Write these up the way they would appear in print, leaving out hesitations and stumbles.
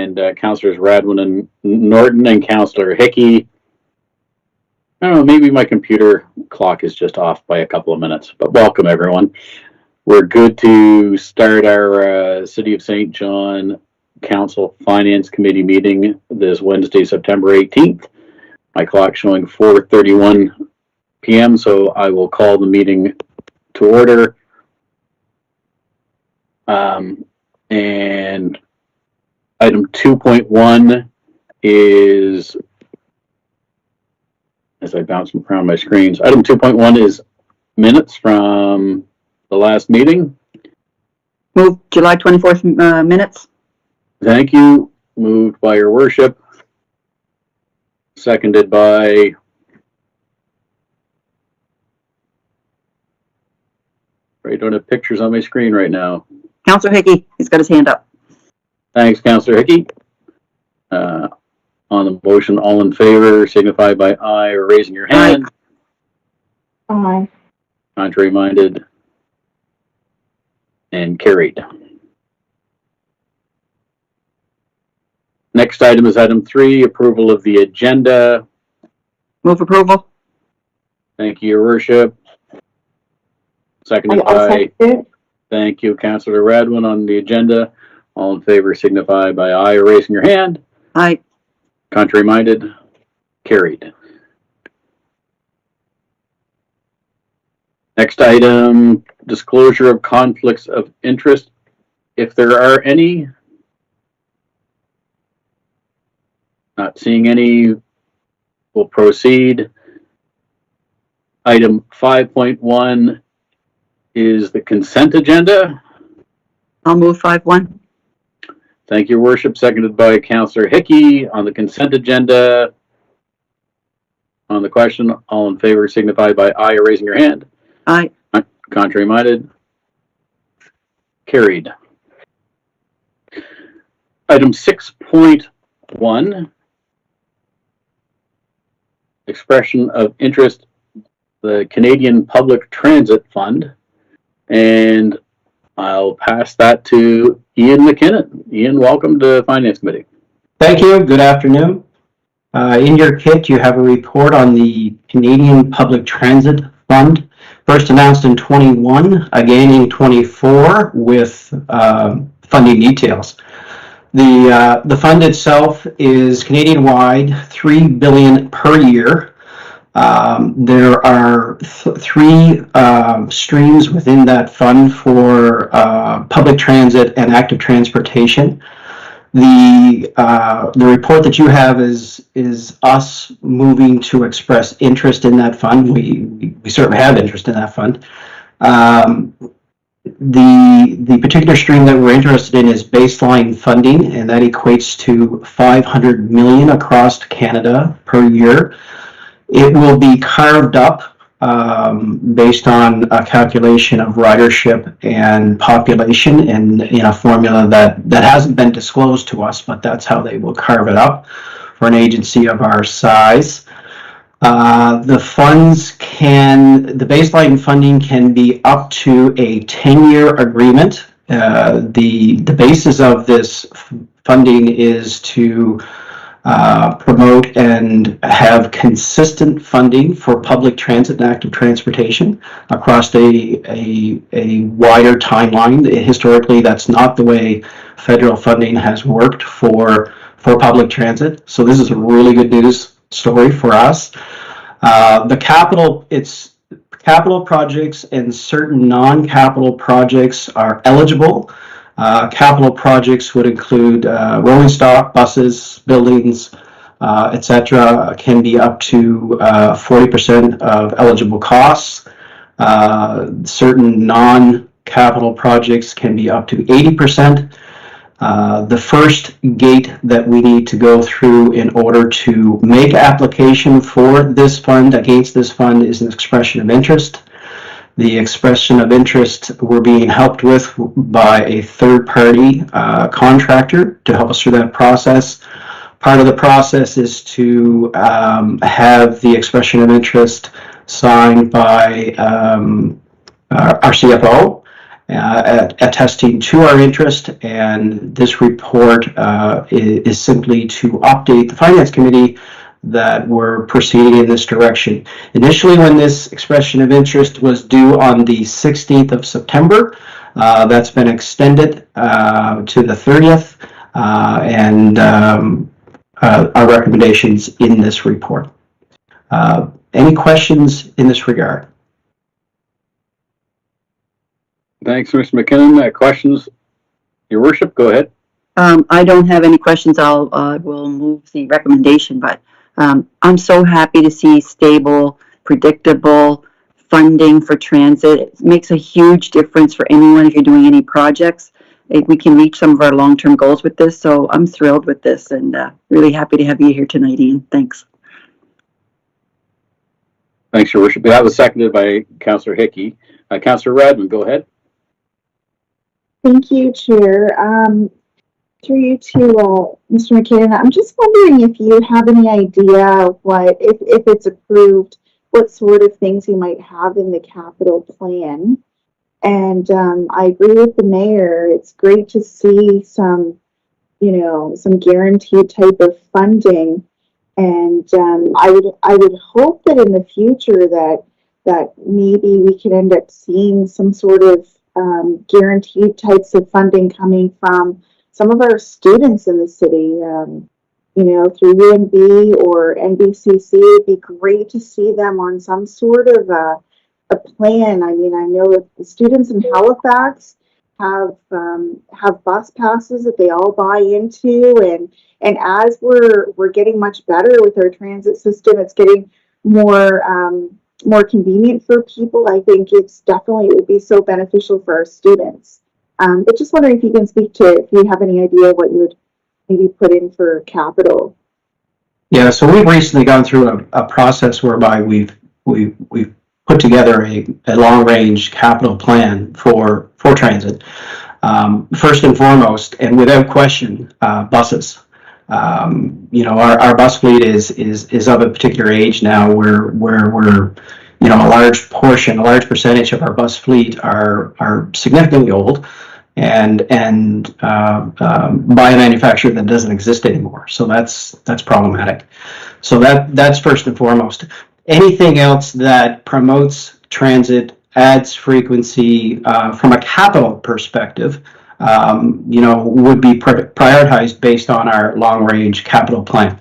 and Councillors Radwin and Norton and Councillor Hickey. I don't know, maybe my computer clock is just off by a couple of minutes, but welcome everyone. We're good to start our City of St. John Council Finance Committee meeting this Wednesday, September 18th. My clock showing 4:31 p.m., so I will call the meeting to order. And item 2.1 is, as I bounce around my screens, item 2.1 is minutes from the last meeting. Move July 24th minutes. Thank you. Moved by your worship. Seconded by I don't have pictures on my screen right now. Councillor Hickey, he's got his hand up. Thanks, Councillor Hickey. On the motion, all in favor, signify by aye or raising your hand. Aye. Contrary minded and carried. Next item is item 3, approval of the agenda. Move approval. Thank you, your worship. Seconded by, thank you, Councillor Radwin. On the agenda, all in favor signify by aye or raising your hand. Aye. Contrary minded, carried. Next item, disclosure of conflicts of interest. If there are any, not seeing any, we'll proceed. Item 5.1 is the consent agenda. I'll move 5.1. Thank you, worship. Seconded by Councillor Hickey. On the consent agenda, on the question, all in favor signify by aye or raising your hand. Aye. Contrary minded, carried. Item 6.1, expression of interest, the Canadian Public Transit Fund, and I'll pass that to Ian McKinnon. Ian, welcome to Finance Committee. Thank you. Good afternoon. In your kit, you have a report on the Canadian Public Transit Fund, first announced in 21, again in 24, with funding details. The fund itself is Canadian-wide, $3 billion per year. There are three streams within that fund for public transit and active transportation. The report that you have is us moving to express interest in that fund. We certainly have interest in that fund. The particular stream that we're interested in is baseline funding, and that equates to $500 million across Canada per year. It will be carved up based on a calculation of ridership and population in a formula that hasn't been disclosed to us, but that's how they will carve it up for an agency of our size. The baseline funding can be up to a 10-year agreement. The basis of this funding is to promote and have consistent funding for public transit and active transportation across a wider timeline. Historically, that's not the way federal funding has worked for public transit. So this is a really good news story for us. The capital projects and certain non-capital projects are eligible. Capital projects would include rolling stock, buses, buildings, etc. Can be up to 40% of eligible costs. Certain non-capital projects can be up to 80%. The first gate that we need to go through in order to make application for this fund, against this fund, is an expression of interest. The expression of interest we're being helped with by a third-party contractor to help us through that process. Part of the process is to have the expression of interest signed by our CFO attesting to our interest, and this report is simply to update the Finance Committee that we're proceeding in this direction. Initially, when this expression of interest was due on the 16th of September, that's been extended to the 30th, and our recommendations in this report. Any questions in this regard? Thanks, Mr. McKinnon. Questions? Your worship, go ahead. I don't have any questions. I will move the recommendation, but I'm so happy to see stable, predictable funding for transit. It makes a huge difference for anyone if you're doing any projects. We can reach some of our long-term goals with this, so I'm thrilled with this and really happy to have you here tonight, Ian. Thanks. Thanks, your worship. That was seconded by Councillor Hickey. Councillor Radman, go ahead. Thank you, Chair. Through you to Mr. McKinnon, I'm just wondering if you have any idea of what, if it's approved, what sort of things you might have in the capital plan. And I agree with the mayor. It's great to see some, some guaranteed type of funding. And I would hope that in the future that maybe we could end up seeing some sort of guaranteed types of funding coming from some of our students in the city, through UNB or NBCC. It'd be great to see them on some sort of a plan. I mean, I know that the students in Halifax have bus passes that they all buy into, and as we're getting much better with our transit system, it's getting more convenient for people. I think it would be so beneficial for our students. But just wondering if you can speak to, if you have any idea what you would maybe put in for capital. Yeah, so we've recently gone through a process whereby we've put together a long-range capital plan for transit. First and foremost, and without question, buses. Our bus fleet is of a particular age now where we're a large percentage of our bus fleet are significantly old and by a manufacturer that doesn't exist anymore. So that's problematic. So that's first and foremost. Anything else that promotes transit, adds frequency from a capital perspective, would be prioritized based on our long-range capital plan.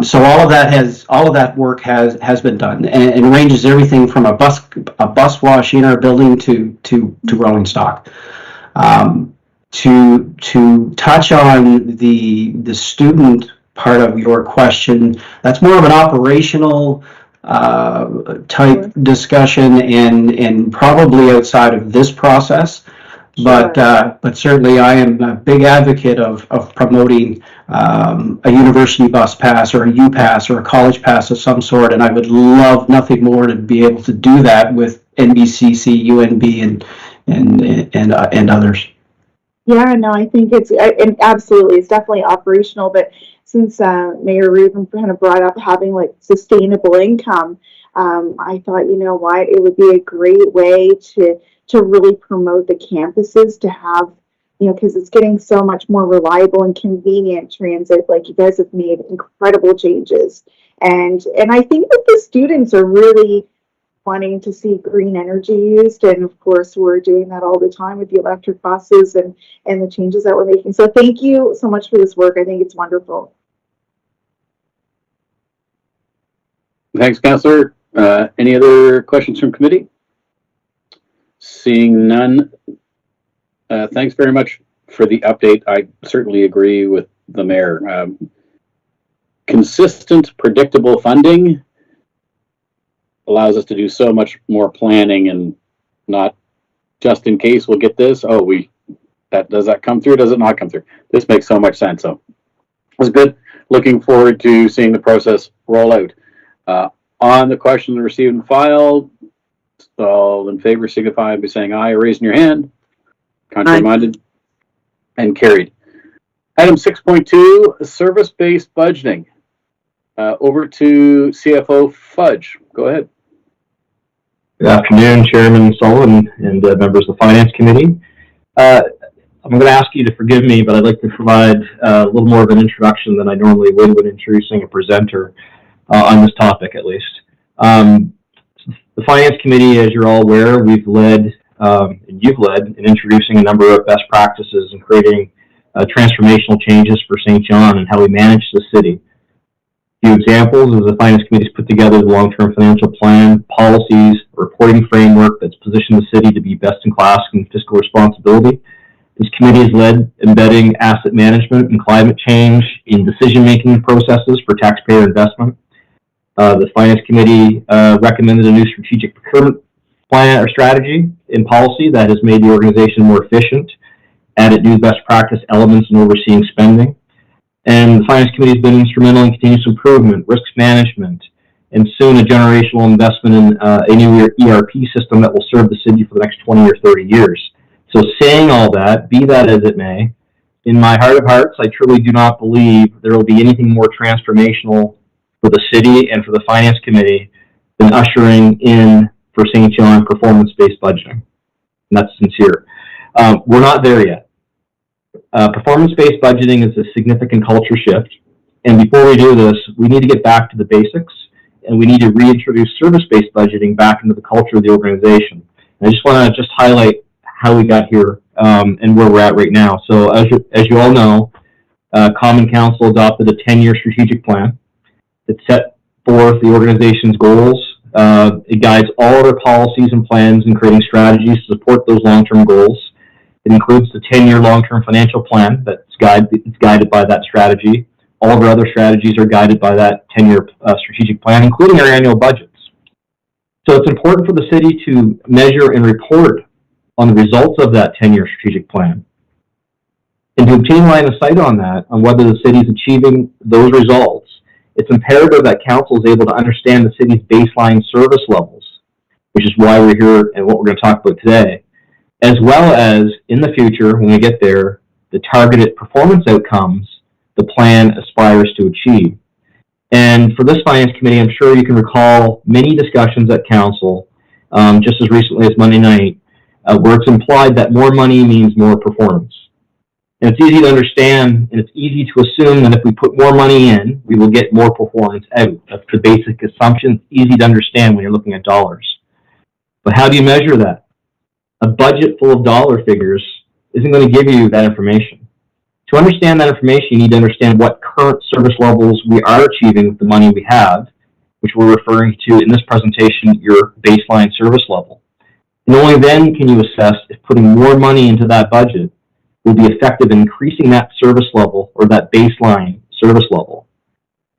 So all of that work has been done, and ranges everything from a bus wash in our building to rolling stock. To touch on the student part of your question, that's more of an operational type discussion and probably outside of this process. Sure. But certainly I am a big advocate of promoting a university bus pass or a U-Pass or a college pass of some sort, and I would love nothing more to be able to do that with NBCC, UNB, and others. Yeah, no, I think it's absolutely, it's definitely operational. But since Mayor Rubin kind of brought up having like sustainable income, I thought, it would be a great way to really promote the campuses to have, because it's getting so much more reliable and convenient transit. Like, you guys have made incredible changes, and I think that the students are really wanting to see green energy used, and of course we're doing that all the time with the electric buses and the changes that we're making. So thank you so much for this work. I think it's wonderful. Thanks, Councillor. Any other questions from committee? Seeing none, thanks very much for the update. I certainly agree with the mayor. Consistent, predictable funding allows us to do so much more planning and not just in case we'll get this. Does that come through? Does it not come through? This makes so much sense. So it's good. Looking forward to seeing the process roll out. On the question received and filed, all in favor signify by saying aye or raising your hand. Contrary minded, and carried. Item 6.2, service-based budgeting. Over to CFO Fudge. Go ahead. Good afternoon, Chairman Sullivan and members of the Finance Committee. I'm going to ask you to forgive me, but I'd like to provide a little more of an introduction than I normally would when introducing a presenter on this topic, at least. The Finance Committee, as you're all aware, we've led, and you've led, in introducing a number of best practices and creating transformational changes for St. John and how we manage the city. A few examples is the Finance Committee has put together the long-term financial plan, policies, reporting framework that's positioned the city to be best in class in fiscal responsibility. This committee has led embedding asset management and climate change in decision-making processes for taxpayer investment. The Finance Committee recommended a new strategic procurement plan or strategy in policy that has made the organization more efficient, added new best practice elements in overseeing spending. And the Finance Committee has been instrumental in continuous improvement, risk management, and soon a generational investment in a new ERP system that will serve the city for the next 20 or 30 years. So saying all that, be that as it may, in my heart of hearts, I truly do not believe there will be anything more transformational for the city and for the Finance Committee than ushering in for St. John performance-based budgeting. And that's sincere. We're not there yet. Performance-based budgeting is a significant culture shift. And before we do this, we need to get back to the basics, and we need to reintroduce service-based budgeting back into the culture of the organization. And I just want to highlight how we got here and where we're at right now. So as you all know, Common Council adopted a 10-year strategic plan that set forth the organization's goals. It guides all of our policies and plans in creating strategies to support those long-term goals. It includes the 10-year long-term financial plan that's guided by that strategy. All of our other strategies are guided by that 10-year strategic plan, including our annual budgets. So it's important for the city to measure and report on the results of that 10-year strategic plan. And to obtain line of sight on that, on whether the city is achieving those results, it's imperative that council is able to understand the city's baseline service levels, which is why we're here and what we're going to talk about today, as well as, in the future, when we get there, the targeted performance outcomes the plan aspires to achieve. And for this Finance Committee, I'm sure you can recall many discussions at council, just as recently as Monday night, where it's implied that more money means more performance. And it's easy to understand, and it's easy to assume that if we put more money in, we will get more performance out. That's the basic assumption. It's easy to understand when you're looking at dollars. But how do you measure that? A budget full of dollar figures isn't going to give you that information. To understand that information, you need to understand what current service levels we are achieving with the money we have, which we're referring to in this presentation, your baseline service level. And only then can you assess if putting more money into that budget will be effective in increasing that service level or that baseline service level.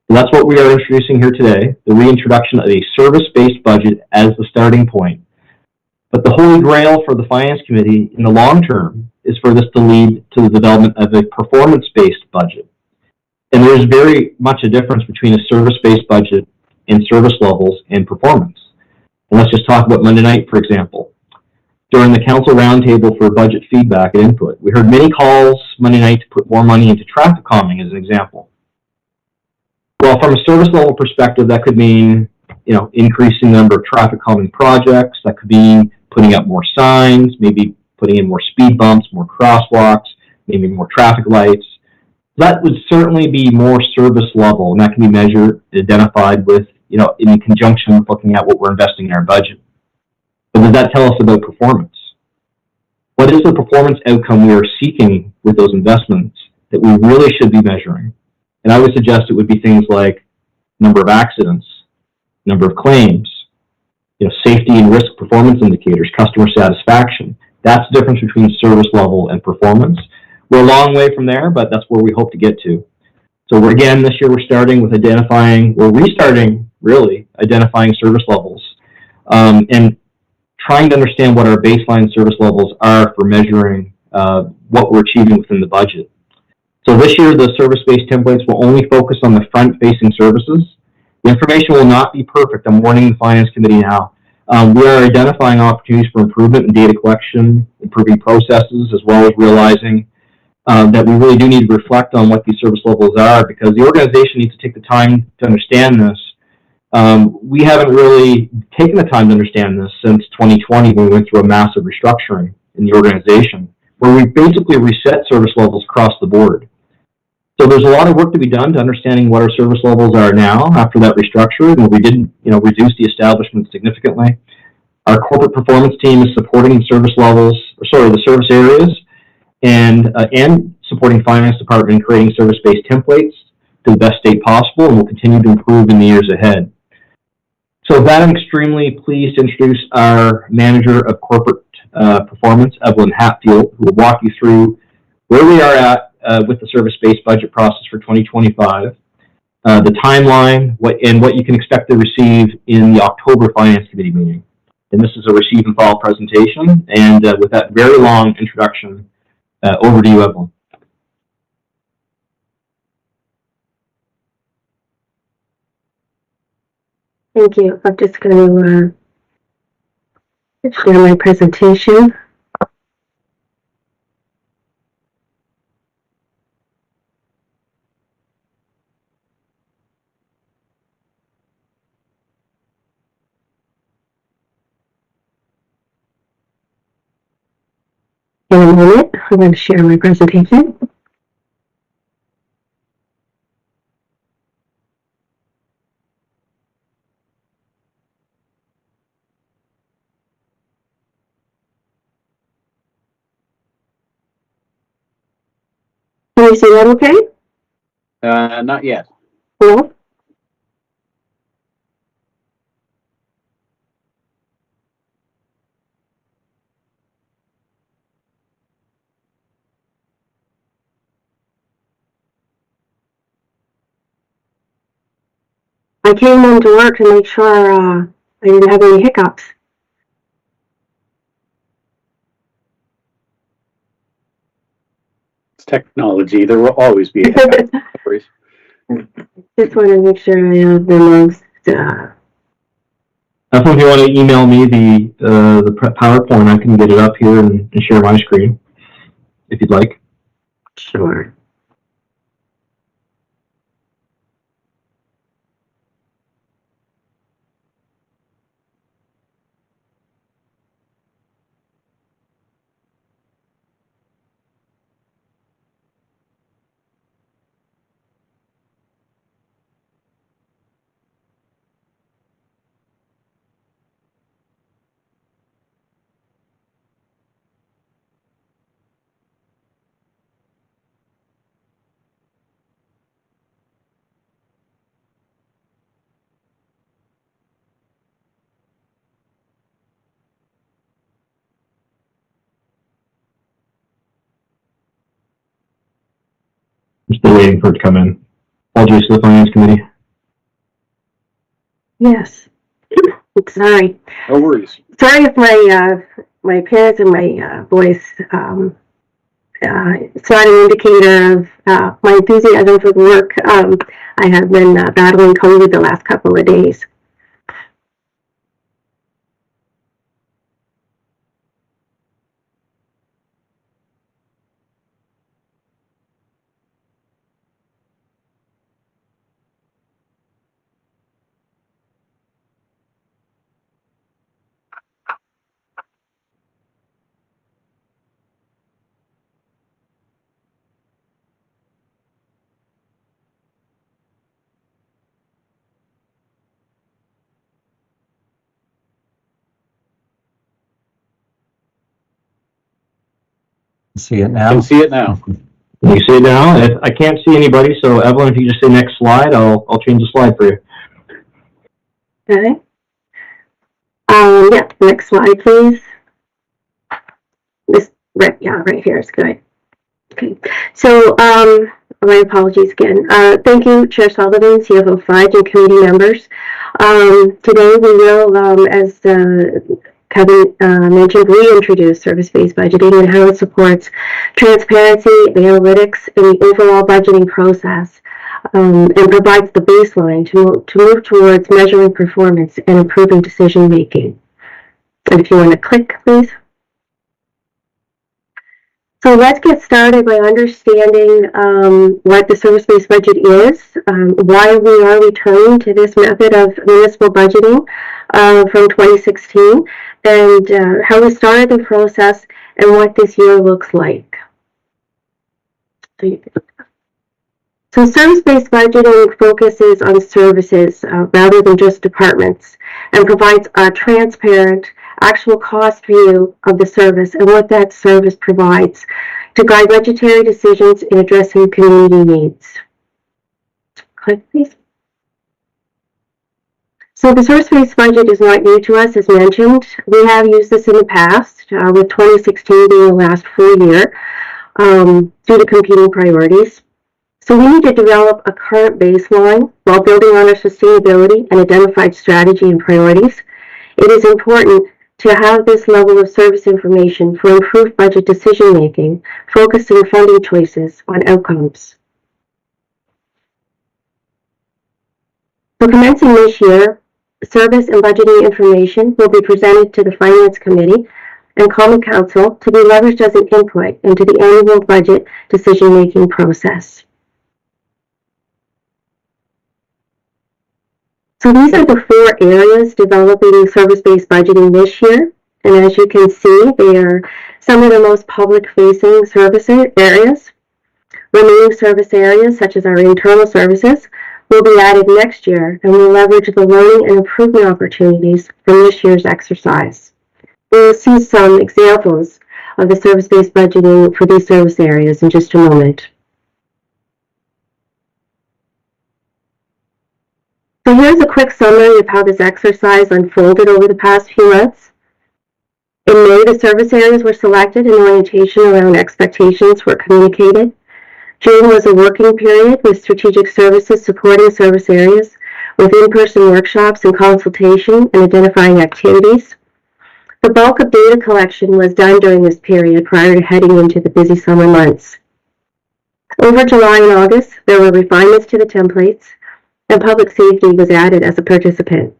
And that's what we are introducing here today, the reintroduction of a service-based budget as the starting point. But the holy grail for the Finance Committee in the long term is for this to lead to the development of a performance-based budget. And there is very much a difference between a service-based budget and service levels and performance. And let's just talk about Monday night, for example. During the council roundtable for budget feedback and input, we heard many calls Monday night to put more money into traffic calming as an example. Well, from a service level perspective, that could mean, increasing the number of traffic calming projects. That could be putting up more signs, maybe putting in more speed bumps, more crosswalks, maybe more traffic lights. That would certainly be more service level, and that can be measured, identified with, in conjunction with looking at what we're investing in our budget. But does that tell us about performance? What is the performance outcome we are seeking with those investments that we really should be measuring? And I would suggest it would be things like number of accidents, number of claims, safety and risk performance indicators, customer satisfaction. That's the difference between service level and performance. We're a long way from there, but that's where we hope to get to. So this year we're starting with restarting identifying service levels and trying to understand what our baseline service levels are for measuring what we're achieving within the budget. So this year, the service-based templates will only focus on the front-facing services. The information will not be perfect. I'm warning the Finance Committee now. We are identifying opportunities for improvement in data collection, improving processes, as well as realizing that we really do need to reflect on what these service levels are, because the organization needs to take the time to understand this We haven't really taken the time to understand this since 2020 when we went through a massive restructuring in the organization, where we basically reset service levels across the board. So there's a lot of work to be done to understanding what our service levels are now after that restructuring, and we didn't, reduce the establishment significantly. Our corporate performance team is supporting the service areas, and supporting finance department in creating service-based templates to the best state possible, and will continue to improve in the years ahead. So with that, I'm extremely pleased to introduce our manager of corporate performance, Evelyn Hatfield, who will walk you through where we are at with the service-based budget process for 2025, the timeline, what you can expect to receive in the October Finance Committee meeting. And this is a receive and file presentation. And with that very long introduction, over to you, Evelyn. Thank you. I'm just going to share my presentation. In a minute, I'm going to share my presentation. Can you see that okay? Not yet. No? I came into work to make sure I didn't have any hiccups. It's technology. There will always be a hiccup. Just want to make sure I have the most. If you want to email me the PowerPoint, I can get it up here and share my screen, if you'd like. Sure. I'm still waiting for it to come in. Apologies to the Finance Committee. Yes. Sorry. No worries. Sorry if my appearance and my voice it's not an indicator of my enthusiasm for the work. I have been battling COVID the last couple of days. See it I now? can see it now. Can you see it now? I can't see anybody, so Evelyn, if you just say next slide, I'll change the slide for you. Okay. Yeah, next slide, please. This, right here is good. Okay, so my apologies again. Thank you, Chair Sullivan, CFO Fudge, and committee members. Today we will, as Kevin mentioned, reintroduce service-based budgeting and how it supports transparency, analytics, and the overall budgeting process, and provides the baseline to move towards measuring performance and improving decision-making. And if you want to click, please. So let's get started by understanding what the service-based budget is, why we are returning to this method of municipal budgeting from 2016, and how we started the process and what this year looks like. So service-based budgeting focuses on services rather than just departments, and provides a transparent, actual cost view of the service and what that service provides to guide budgetary decisions in addressing community needs. Click, please. So the service-based budget is not new to us, as mentioned. We have used this in the past, with 2016 being the last full year, due to competing priorities. So we need to develop a current baseline while building on our sustainability and identified strategy and priorities. It is important to have this level of service information for improved budget decision-making, focusing funding choices on outcomes. So commencing this year, service and budgeting information will be presented to the Finance Committee and Common Council to be leveraged as an input into the annual budget decision-making process. So these are the 4 areas developing service-based budgeting this year. And as you can see, they are some of the most public-facing service areas. Remaining service areas, such as our internal services, will be added next year and will leverage the learning and improvement opportunities from this year's exercise. We will see some examples of the service-based budgeting for these service areas in just a moment. So here's a quick summary of how this exercise unfolded over the past few months. In May, the service areas were selected and orientation around expectations were communicated. June was a working period with strategic services supporting service areas with in-person workshops and consultation and identifying activities. The bulk of data collection was done during this period prior to heading into the busy summer months. Over July and August, there were refinements to the templates, and public safety was added as a participant.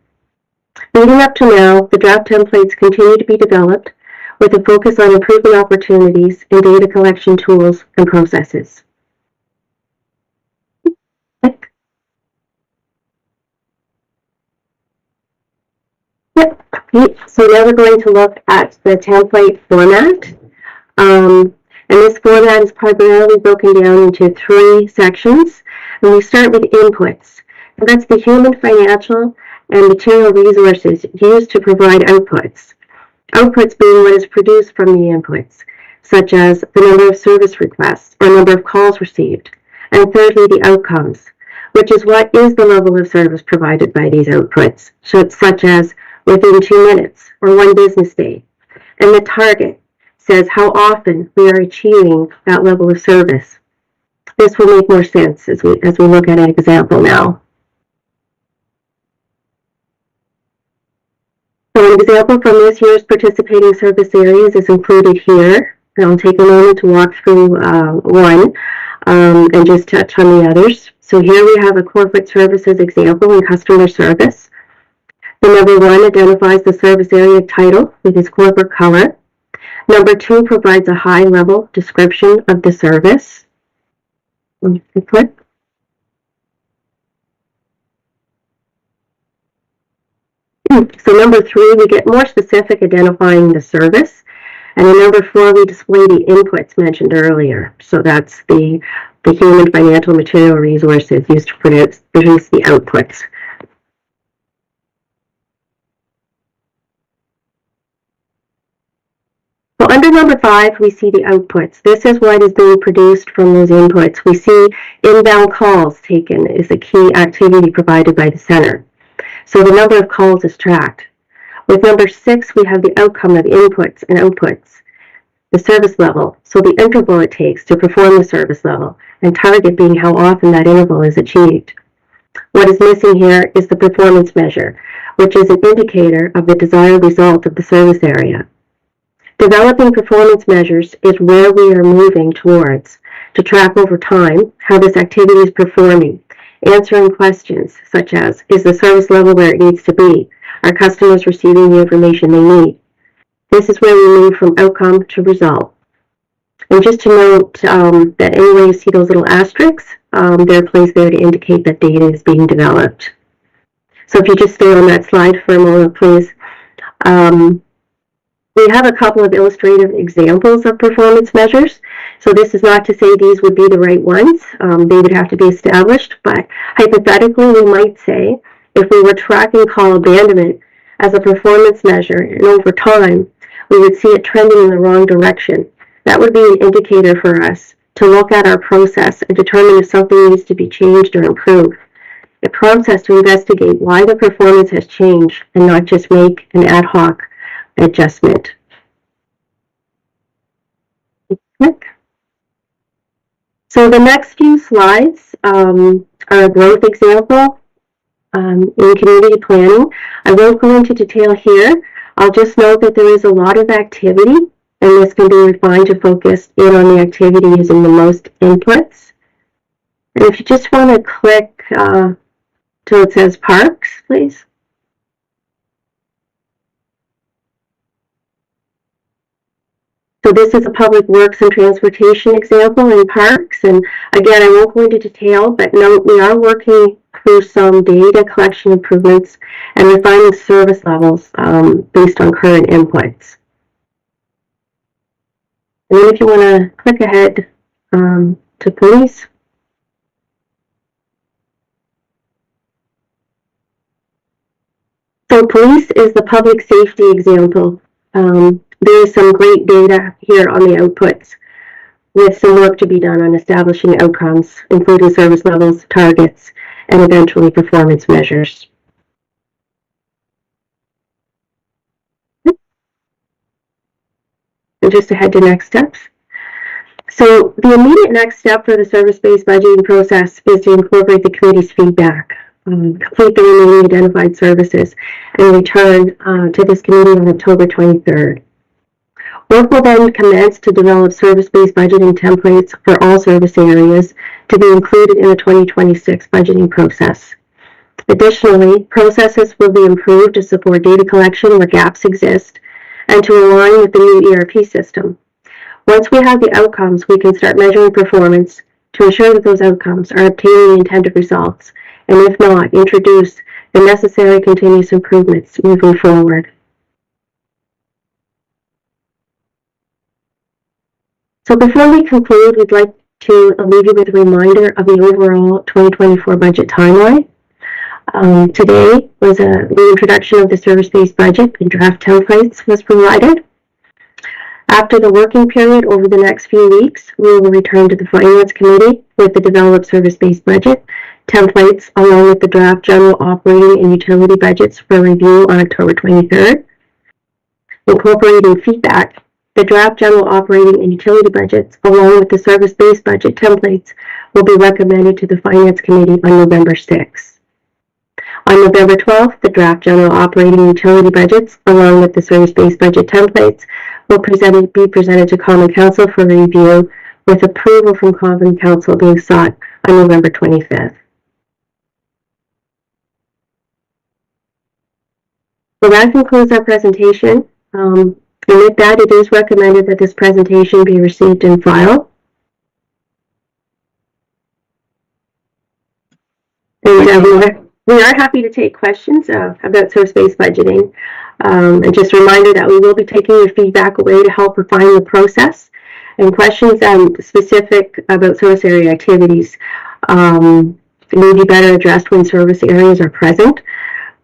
Leading up to now, the draft templates continue to be developed with a focus on improvement opportunities in data collection tools and processes. So now we're going to look at the template format. And this format is primarily broken down into 3 sections. And we start with inputs. And that's the human, financial, and material resources used to provide outputs. Outputs being what is produced from the inputs, such as the number of service requests or number of calls received. And thirdly, the outcomes, which is what is the level of service provided by these outputs, such as within 2 minutes or 1 business day. And the target says how often we are achieving that level of service. This will make more sense as we look at an example now. So an example from this year's participating service areas is included here. And I'll take a moment to walk through one and just touch on the others. So here we have a corporate services example in customer service. The number 1 identifies the service area title with its corporate color. Number 2 provides a high-level description of the service. Click. So number 3, we get more specific identifying the service. And in number 4, we display the inputs mentioned earlier. So that's the human, financial, material resources used to produce the outputs. So under number 5, we see the outputs. This is what is being produced from those inputs. We see inbound calls taken is a key activity provided by the center. So the number of calls is tracked. With number 6, we have the outcome of inputs and outputs, the service level, so the interval it takes to perform the service level, and target being how often that interval is achieved. What is missing here is the performance measure, which is an indicator of the desired result of the service area. Developing performance measures is where we are moving towards to track over time how this activity is performing, answering questions such as, is the service level where it needs to be? Are customers receiving the information they need? This is where we move from outcome to result. And just to note that anywhere you see those little asterisks, they're placed there to indicate that data is being developed. So if you just stay on that slide for a moment, please. We have a couple of illustrative examples of performance measures. So this is not to say these would be the right ones. They would have to be established, but hypothetically, we might say if we were tracking call abandonment as a performance measure and over time, we would see it trending in the wrong direction. That would be an indicator for us to look at our process and determine if something needs to be changed or improved. It prompts us to investigate why the performance has changed and not just make an ad hoc adjustment. So the next few slides are a growth example in community planning. I won't go into detail here. I'll just note that there is a lot of activity, and this can be refined to focus in on the activity using the most inputs. And if you just want to click till it says parks, please. So this is a public works and transportation example in parks. And again, I won't go into detail, but note we are working through some data collection improvements and refining service levels based on current inputs. And then if you want to click ahead to police. So police is the public safety example. There is some great data here on the outputs with some work to be done on establishing outcomes, including service levels, targets, and eventually performance measures. And just ahead to next steps. So the immediate next step for the service-based budgeting process is to incorporate the committee's feedback, complete the remaining identified services, and return to this committee on October 23rd. Work will then commence to develop service-based budgeting templates for all service areas to be included in the 2026 budgeting process. Additionally, processes will be improved to support data collection where gaps exist and to align with the new ERP system. Once we have the outcomes, we can start measuring performance to ensure that those outcomes are obtaining the intended results, and if not, introduce the necessary continuous improvements moving forward. So before we conclude, we'd like to leave you with a reminder of the overall 2024 budget timeline. Today was the introduction of the service-based budget and draft templates was provided. After the working period over the next few weeks, we will return to the Finance Committee with the developed service-based budget templates along with the draft general operating and utility budgets for review on October 23rd. Incorporating feedback, the draft general operating and utility budgets along with the service-based budget templates will be recommended to the Finance Committee on November 6th. On November 12th, the draft general operating and utility budgets along with the service-based budget templates will be presented to Common Council for review with approval from Common Council being sought on November 25th. So that concludes our presentation. And with that, it is recommended that this presentation be received and filed. And we are happy to take questions about service-based budgeting. And just a reminder that we will be taking your feedback away to help refine the process. And questions specific about service area activities may be better addressed when service areas are present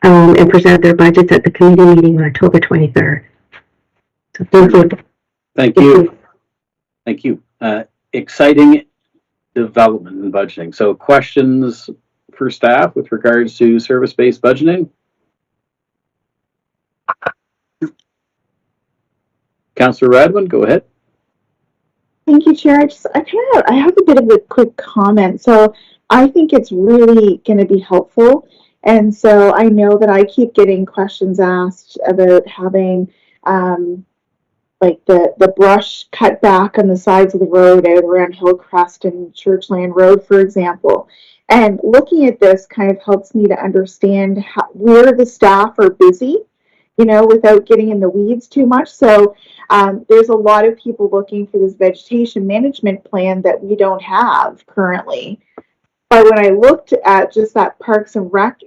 and present their budgets at the committee meeting on October 23rd. So thank you. Thank you. Thank you. Exciting development in budgeting. So questions for staff with regards to service-based budgeting? Councillor Radwin, go ahead. Thank you, Chair. I have a bit of a quick comment. So I think it's really going to be helpful. And so I know that I keep getting questions asked about having like the brush cut back on the sides of the road out around Hillcrest and Churchland Road, for example. And looking at this kind of helps me to understand where the staff are busy without getting in the weeds too much. So there's a lot of people looking for this vegetation management plan that we don't have currently. But when I looked at just that Parks and Rec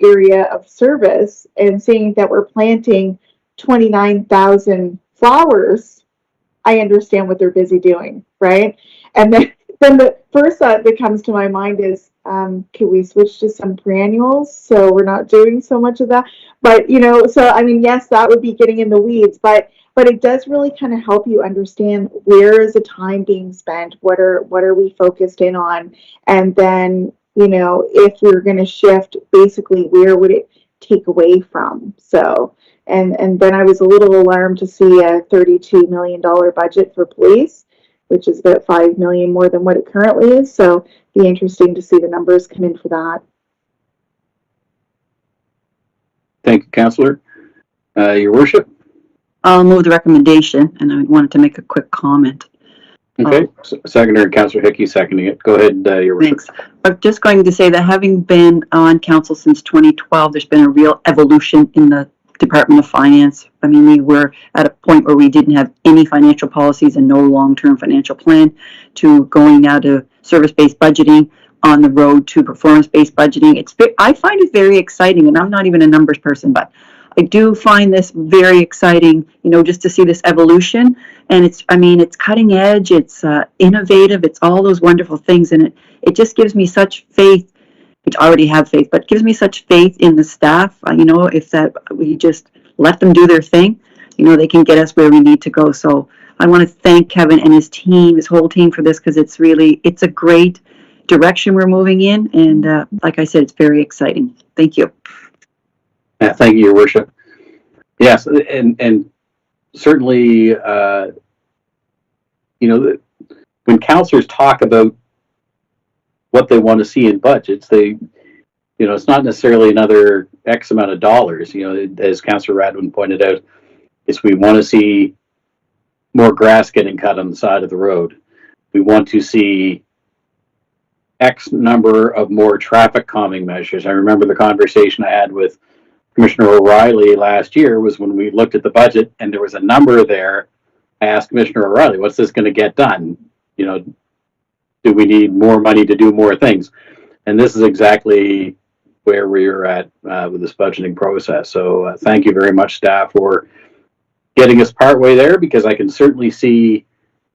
area of service and seeing that we're planting 29,000 flowers, I understand what they're busy doing, right? And then the first thought that comes to my mind is, can we switch to some perennials so we're not doing so much of that? But so I mean, yes, that would be getting in the weeds, but it does really kind of help you understand where is the time being spent, what are we focused in on, and then if we're going to shift, basically where would it take away from? So. And then I was a little alarmed to see a $32 million budget for police, which is about $5 million more than what it currently is. So be interesting to see the numbers come in for that. Thank you, Councillor. Your Worship. I'll move the recommendation, and I wanted to make a quick comment. Okay. Seconder, Councillor Hickey seconding it. Go ahead, Your Worship. Thanks. I'm just going to say that having been on council since 2012, there's been a real evolution in the Department of Finance. I mean, we were at a point where we didn't have any financial policies and no long-term financial plan, to going now to service-based budgeting, on the road to performance-based budgeting. I find it very exciting, and I'm not even a numbers person, but I do find this very exciting, just to see this evolution. And it's cutting edge, it's innovative, it's all those wonderful things, and it just gives me such faith, which I already have faith, but gives me such faith in the staff, if that we just let them do their thing, they can get us where we need to go. So I want to thank Kevin and his team, his whole team, for this, because it's a great direction we're moving in. And like I said, it's very exciting. Thank you. Thank you, Your Worship. Yes, and certainly, when councillors talk about what they want to see in budgets, it's not necessarily another X amount of dollars. As Councillor Radwin pointed out, we want to see more grass getting cut on the side of the road. We want to see X number of more traffic calming measures. I remember the conversation I had with Commissioner O'Reilly last year was when we looked at the budget and there was a number there. I asked Commissioner O'Reilly, what's this going to get done? Do we need more money to do more things? And this is exactly where we're at with this budgeting process. So thank you very much, staff, for getting us partway there, because I can certainly see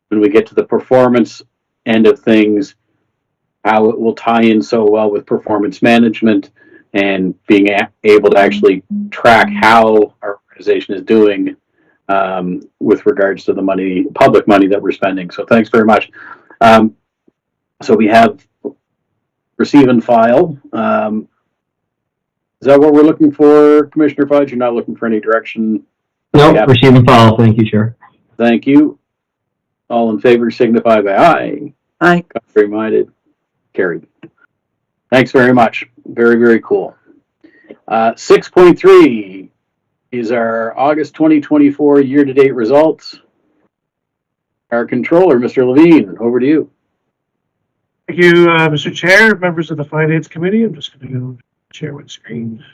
when we get to the performance end of things, how it will tie in so well with performance management and being able to actually track how our organization is doing with regards to the public money that we're spending. So thanks very much. So we have receive and file. Is that what we're looking for, Commissioner Fudge? You're not looking for any direction? No, receive and file. Thank you, Chair. Thank you. All in favor signify by aye. Aye. Contrary minded, carried. Thanks very much. Very, very cool. 6.3 is our August 2024 year-to-date results. Our controller, Mr. Levine, over to you. Thank you, Mr. Chair, members of the Finance Committee. I'm just going to go share my screen.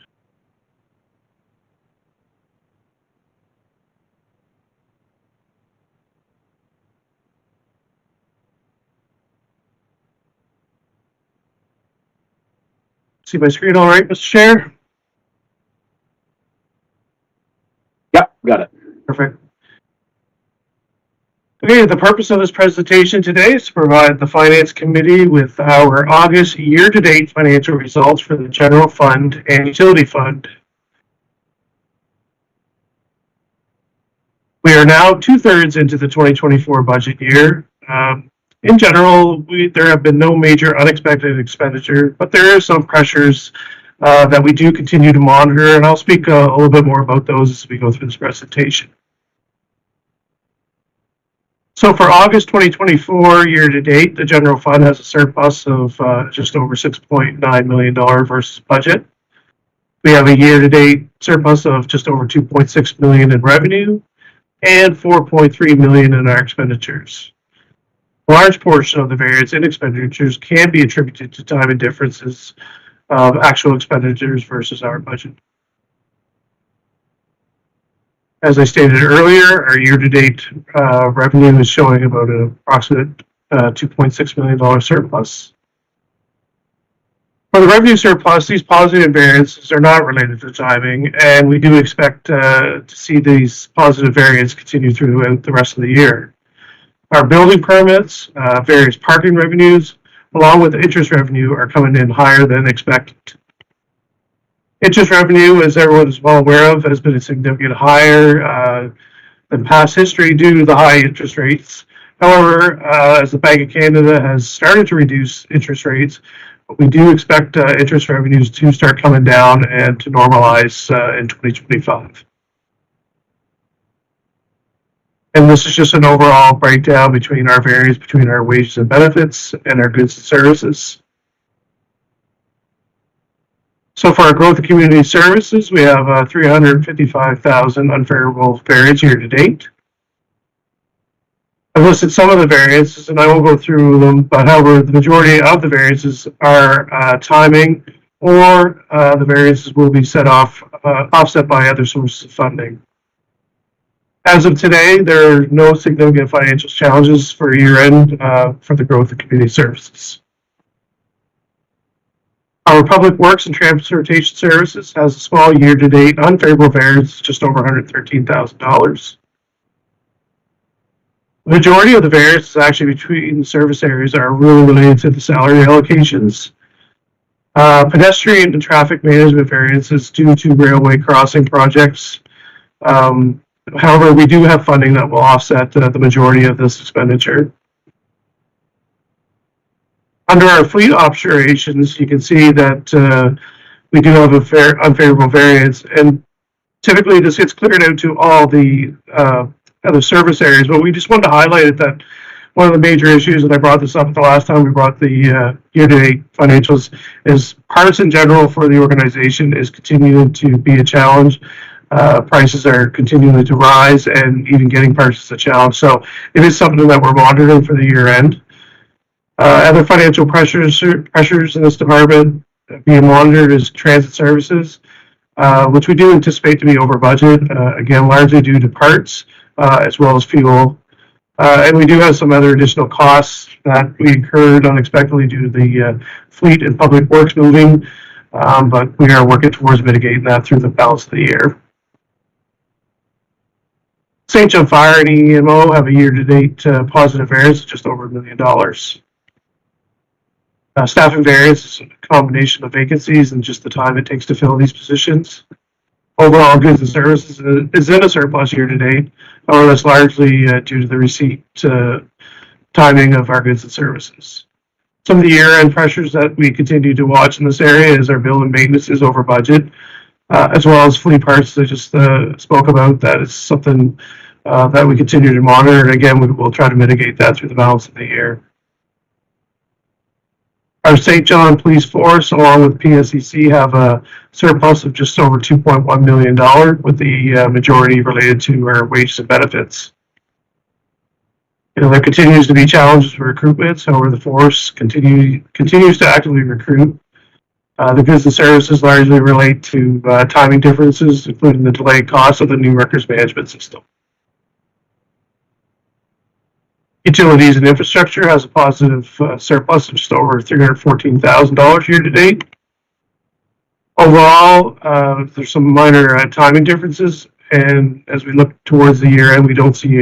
See my screen all right, Mr. Chair? Yep, got it. Perfect. Okay, the purpose of this presentation today is to provide the Finance Committee with our August year-to-date financial results for the General Fund and Utility Fund. We are now 2/3 into the 2024 budget year. In general, there have been no major unexpected expenditure, but there are some pressures that we do continue to monitor, and I'll speak a little bit more about those as we go through this presentation. So for August 2024 year to date, the general fund has a surplus of just over $6.9 million versus budget. We have a year to date surplus of just over $2.6 million in revenue and $4.3 million in our expenditures. A large portion of the variance in expenditures can be attributed to timing differences of actual expenditures versus our budget. As I stated earlier, our year-to-date revenue is showing about an approximate $2.6 million surplus. For the revenue surplus, these positive variances are not related to timing, and we do expect to see these positive variances continue through the rest of the year. Our building permits, various parking revenues, along with interest revenue, are coming in higher than expected. Interest revenue, as everyone is well aware of, has been significantly higher than past history due to the high interest rates. However, as the Bank of Canada has started to reduce interest rates, we do expect interest revenues to start coming down and to normalize in 2025. And this is just an overall breakdown between our variance between our wages and benefits and our goods and services. So for our growth and community services, we have $355,000 unfavorable variance year to date. I've listed some of the variances, and I won't go through them, but however, the majority of the variances are timing, or the variances will be offset by other sources of funding. As of today, there are no significant financial challenges for year-end for the growth of community services. Our Public Works and Transportation Services has a small year-to-date unfavorable variance, just over $113,000. The majority of the variances actually between the service areas are really related to the salary allocations. Pedestrian and traffic management variances due to railway crossing projects. However, we do have funding that will offset the majority of this expenditure. Under our fleet operations, you can see that we do have a unfavorable variance, and typically this gets cleared out to all the other service areas, but we just wanted to highlight it that one of the major issues, and I brought this up the last time we brought the year-to-date financials, is parts in general for the organization is continuing to be a challenge. Prices are continuing to rise, and even getting parts is a challenge. So it is something that we're monitoring for the year end. Other financial pressures in this department being monitored is transit services, which we do anticipate to be over budget, again, largely due to parts, as well as fuel. And we do have some other additional costs that we incurred unexpectedly due to the fleet and public works moving, but we are working towards mitigating that through the balance of the year. St. John Fire and EMO have a year-to-date positive variance of just over $1 million. Staffing variance is a combination of vacancies and just the time it takes to fill these positions. Overall, goods and services is in a surplus year-to-date. However, that's largely due to the receipt timing of our goods and services. Some of the year-end pressures that we continue to watch in this area is our bill and maintenance is over budget, as well as fleet parts that I just spoke about. That is something that we continue to monitor, and again, we will try to mitigate that through the balance of the year. Our St. John Police Force, along with PSEC, have a surplus of just over $2.1 million, with the majority related to our wages and benefits. There continues to be challenges for recruitments. However, the force continues to actively recruit. The goods and services largely relate to timing differences, including the delayed cost of the new records management system. Utilities and infrastructure has a positive surplus of just over $314,000 year to date. Overall, there's some minor timing differences, and as we look towards the year end, we don't see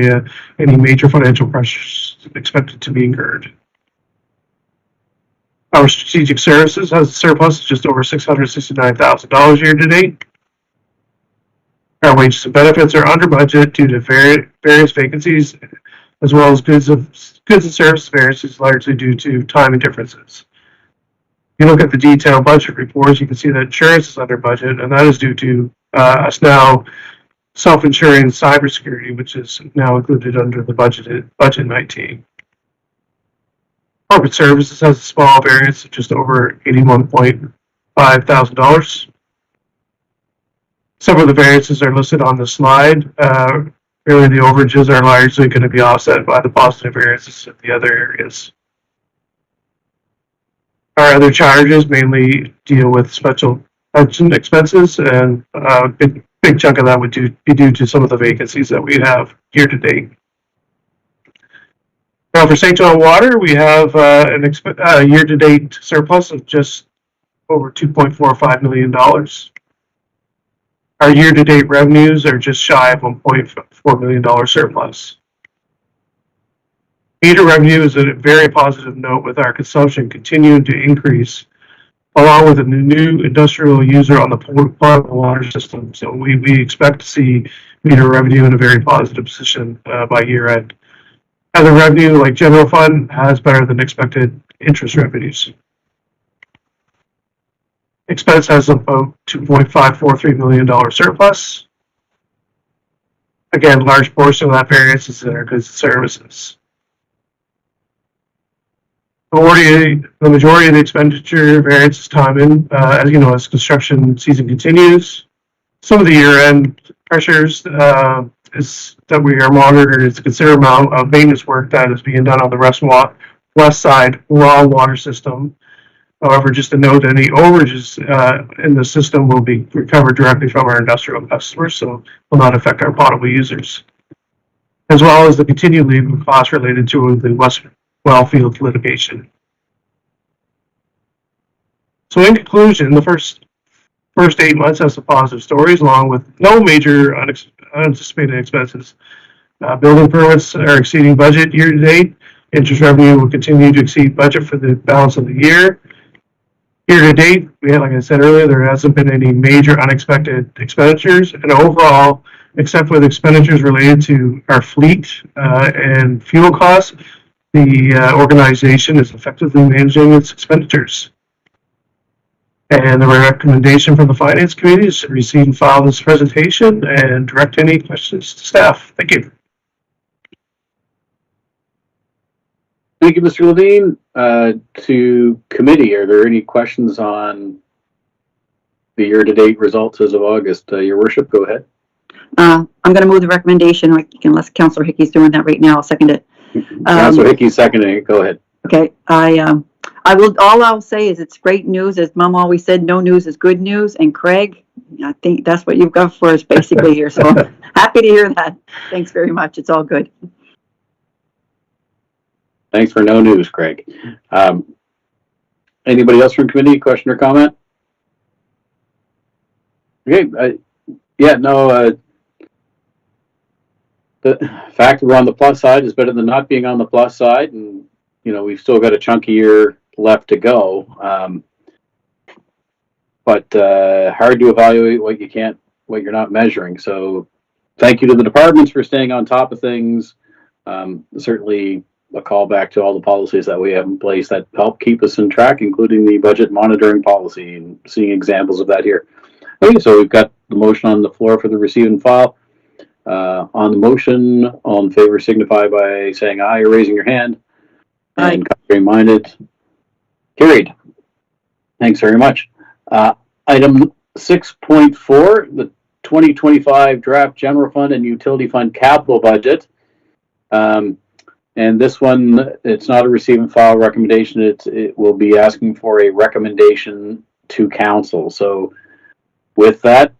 any major financial pressures expected to be incurred. Our strategic services has a surplus of just over $669,000 year to date. Our wages and benefits are under budget due to various vacancies, as well as goods and service variances, largely due to timing differences. If you look at the detailed budget reports, you can see that insurance is under budget, and that is due to us now self-insuring cybersecurity, which is now included under the budget 19. Corporate services has a small variance of just over $81.5 thousand. Some of the variances are listed on the slide. Really, the overages are largely going to be offset by the positive variances in the other areas. Our other charges mainly deal with special pension expenses and big chunk of that would be due to some of the vacancies that we have year to date. Now for St. John Water, we have an year-to-date surplus of just over $2.45 million. Our year-to-date revenues are just shy of $1.4 million surplus. Meter revenue is a very positive note, with our consumption continuing to increase, along with a new industrial user on the potable water system. So we expect to see meter revenue in a very positive position by year end. Other revenue, like general fund, has better than expected interest revenues. Expense has about $2.543 million surplus. Again, large portion of that variance is in our goods and services. The majority of the expenditure variance is timing, as you know, as construction season continues. Some of the year-end pressures is that we are monitoring is a considerable amount of maintenance work that is being done on the west side raw water system. However, just to note, any overages in the system will be recovered directly from our industrial customers, so will not affect our potable users, as well as the continued legal costs related to the West Wellfield litigation. So in conclusion, the first 8 months has some positive stories, along with no major unanticipated expenses. Building permits are exceeding budget year to date. Interest revenue will continue to exceed budget for the balance of the year. Year to date, like I said earlier, there hasn't been any major unexpected expenditures, and overall, except for the expenditures related to our fleet and fuel costs, the organization is effectively managing its expenditures. And the recommendation from the Finance Committee is to receive and file this presentation and direct any questions to staff. Thank you. Thank you, Mr. Levine. To committee, are there any questions on the year-to-date results as of August? Your worship, go ahead. I'm going to move the recommendation, unless Councillor Hickey's doing that right now. I'll second it. Councillor Hickey's seconding it. Go ahead. Okay, all I'll say is it's great news. As Mom always said, no news is good news. And Craig, I think that's what you've got for us basically here. So happy to hear that. Thanks very much. It's all good. Thanks for no news, Craig. Anybody else from committee, question or comment? Okay, the fact that we're on the plus side is better than not being on the plus side, and we've still got a chunky year left to go. But hard to evaluate what you're not measuring. So thank you to the departments for staying on top of things. Certainly a call back to all the policies that we have in place that help keep us in track, including the budget monitoring policy, and seeing examples of that here. Okay, so we've got the motion on the floor for the receive and file. On the motion, all in favor signify by saying aye or raising your hand. Aye. And contrary minded, carried. Thanks very much. Item 6.4, the 2025 draft general fund and utility fund capital budget. And this one, it's not a receive and file recommendation. It will be asking for a recommendation to council. So with that,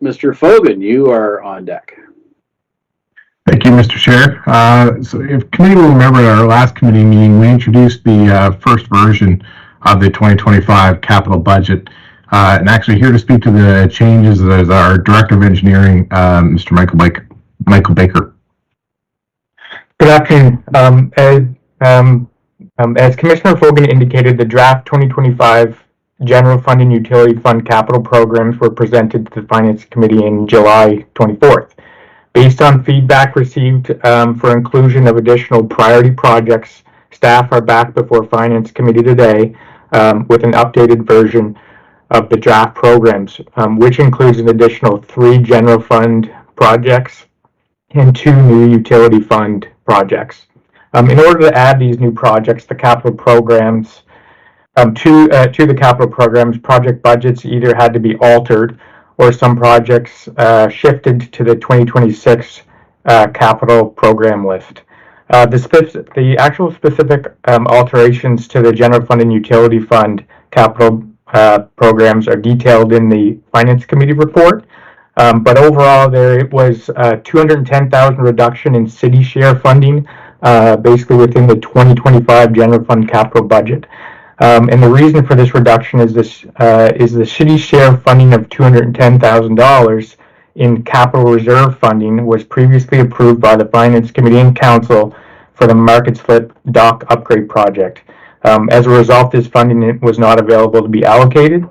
Mr. Fogan, you are on deck. Thank you, Mr. Chair. So if committee will remember, at our last committee meeting, we introduced the first version of the 2025 capital budget. And actually here to speak to the changes is our Director of Engineering, Mr. Michael Baker. Good afternoon. As Commissioner Fogan indicated, the draft 2025 General Fund and Utility Fund capital programs were presented to the Finance Committee in July 24th. Based on feedback received for inclusion of additional priority projects, staff are back before Finance Committee today with an updated version of the draft programs, which includes an additional 3 general fund projects and 2 new utility fund projects. In order to add these new projects, the capital programs to the capital programs, project budgets either had to be altered or some projects shifted to the 2026 capital program list. The actual specific alterations to the general fund and utility fund capital programs are detailed in the Finance Committee report. But overall, there was a $210,000 reduction in city share funding, basically within the 2025 general fund capital budget. And the reason for this reduction is the city share funding of $210,000 in capital reserve funding was previously approved by the Finance Committee and Council for the Market Slip dock upgrade project. As a result, this funding was not available to be allocated.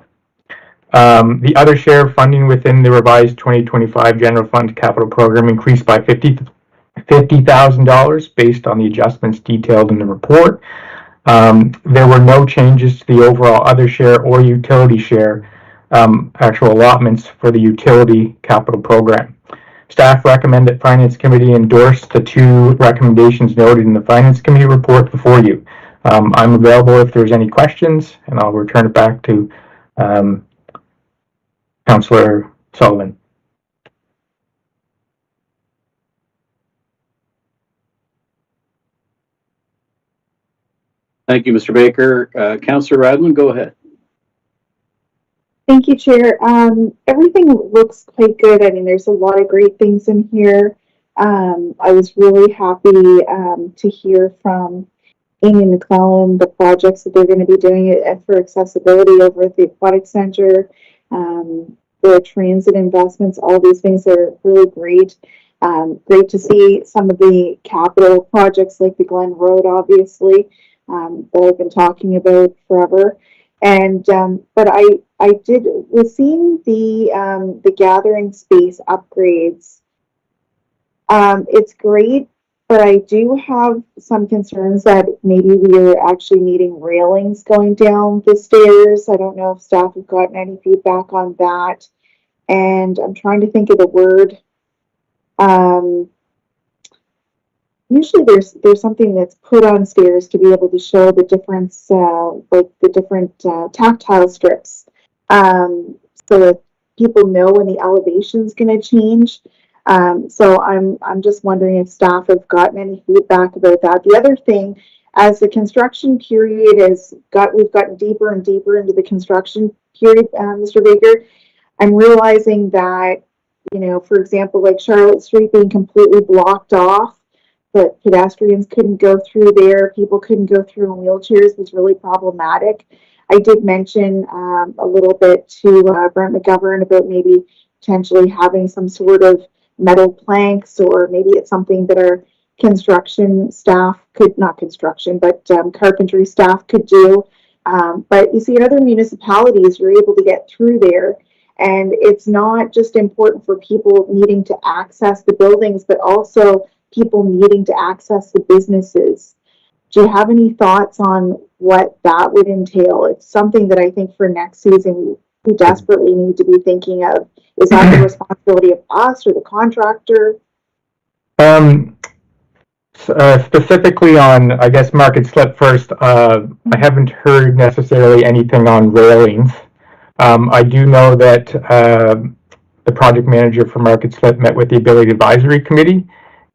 The other share funding within the revised 2025 general fund capital program increased by $50,000 based on the adjustments detailed in the report. There were no changes to the overall other share or utility share actual allotments for the utility capital program. Staff recommend that Finance Committee endorse the two recommendations noted in the Finance Committee report before you. I'm available if there's any questions, and I'll return it back to Councillor Sullivan. Thank you, Mr. Baker. Councillor Radlin, go ahead. Thank you, Chair. Everything looks quite good. I mean, there's a lot of great things in here. I was really happy to hear from Amy McClellan the projects that they're going to be doing for accessibility over at the Aquatic Center, the transit investments, all these things are really great. Great to see some of the capital projects like the Glen Road, obviously, that I've been talking about forever. And but I was seeing the gathering space upgrades. It's great, but I do have some concerns that maybe we are actually needing railings going down the stairs. I don't know if staff have gotten any feedback on that. And I'm trying to think of the word. Usually there's something that's put on stairs to be able to show the difference, like the different tactile strips, so that people know when the elevation is going to change. So I'm just wondering if staff have gotten any feedback about that. The other thing, as the construction period we've gotten deeper and deeper into the construction period, Mr. Baker, I'm realizing that, you know, for example, like Charlotte Street being completely blocked off, that pedestrians couldn't go through there, people couldn't go through in wheelchairs, was really problematic. I did mention a little bit to Brent McGovern about maybe potentially having some sort of metal planks, or maybe it's something that our construction staff could, not construction, but carpentry staff could do. But you see, in other municipalities, you're able to get through there. And it's not just important for people needing to access the buildings, but also people needing to access the businesses. Do you have any thoughts on what that would entail? It's something that I think for next season we desperately need to be thinking of. Is that the responsibility of us or the contractor? Specifically on, I guess, Market Slip first, I haven't heard necessarily anything on railings. I do know that the project manager for Market Slip met with the Ability Advisory Committee,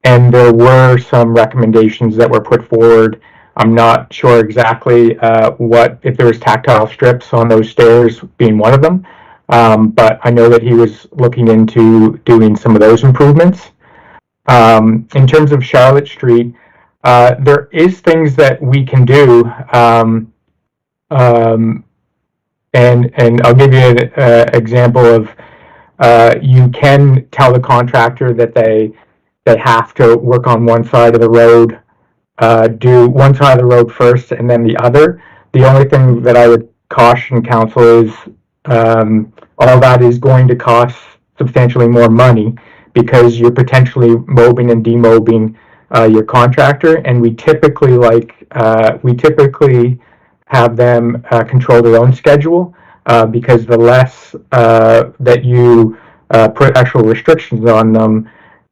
and there were some recommendations that were put forward. I'm not sure exactly if there was tactile strips on those stairs being one of them, but I know that he was looking into doing some of those improvements. In terms of Charlotte Street, there is things that we can do, and I'll give you an example of, you can tell the contractor that they have to work on one side of the road, do one side of the road first and then the other. The only thing that I would caution council is all that is going to cost substantially more money, because you're potentially mobbing and demobbing your contractor, and we typically have them control their own schedule, because the less that you put actual restrictions on them,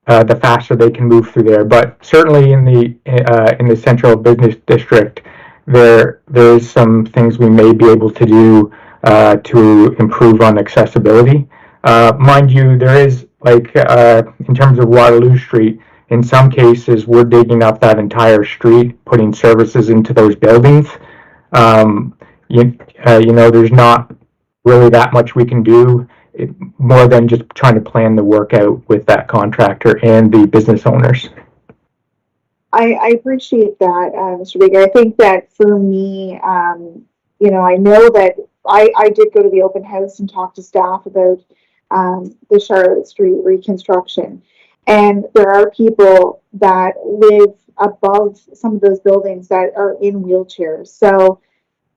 the faster they can move through there. But certainly in the central business district, there is some things we may be able to do to improve on accessibility. Mind you, there is, like, in terms of Waterloo Street, in some cases we're digging up that entire street, putting services into those buildings. You know, there's not really that much we can do, more than just trying to plan the work out with that contractor and the business owners. I appreciate that, Mr. Baker. I think that for me, you know, I know that I did go to the open house and talk to staff about the Charlotte Street reconstruction. And there are people that live above some of those buildings that are in wheelchairs. So,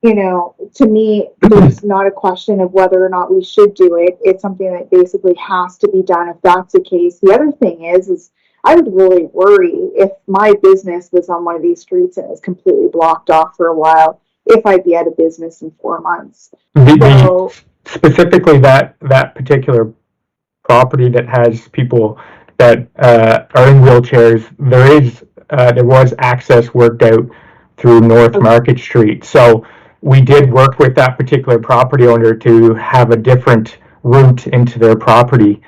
you know, to me, there's not a question of whether or not we should do it. It's something that basically has to be done if that's the case. The other thing is I would really worry if my business was on one of these streets and it was completely blocked off for a while, if I'd be out of business in 4 months. So, Specifically, that particular property that has people that are in wheelchairs, there was access worked out through North Market Street. So we did work with that particular property owner to have a different route into their property.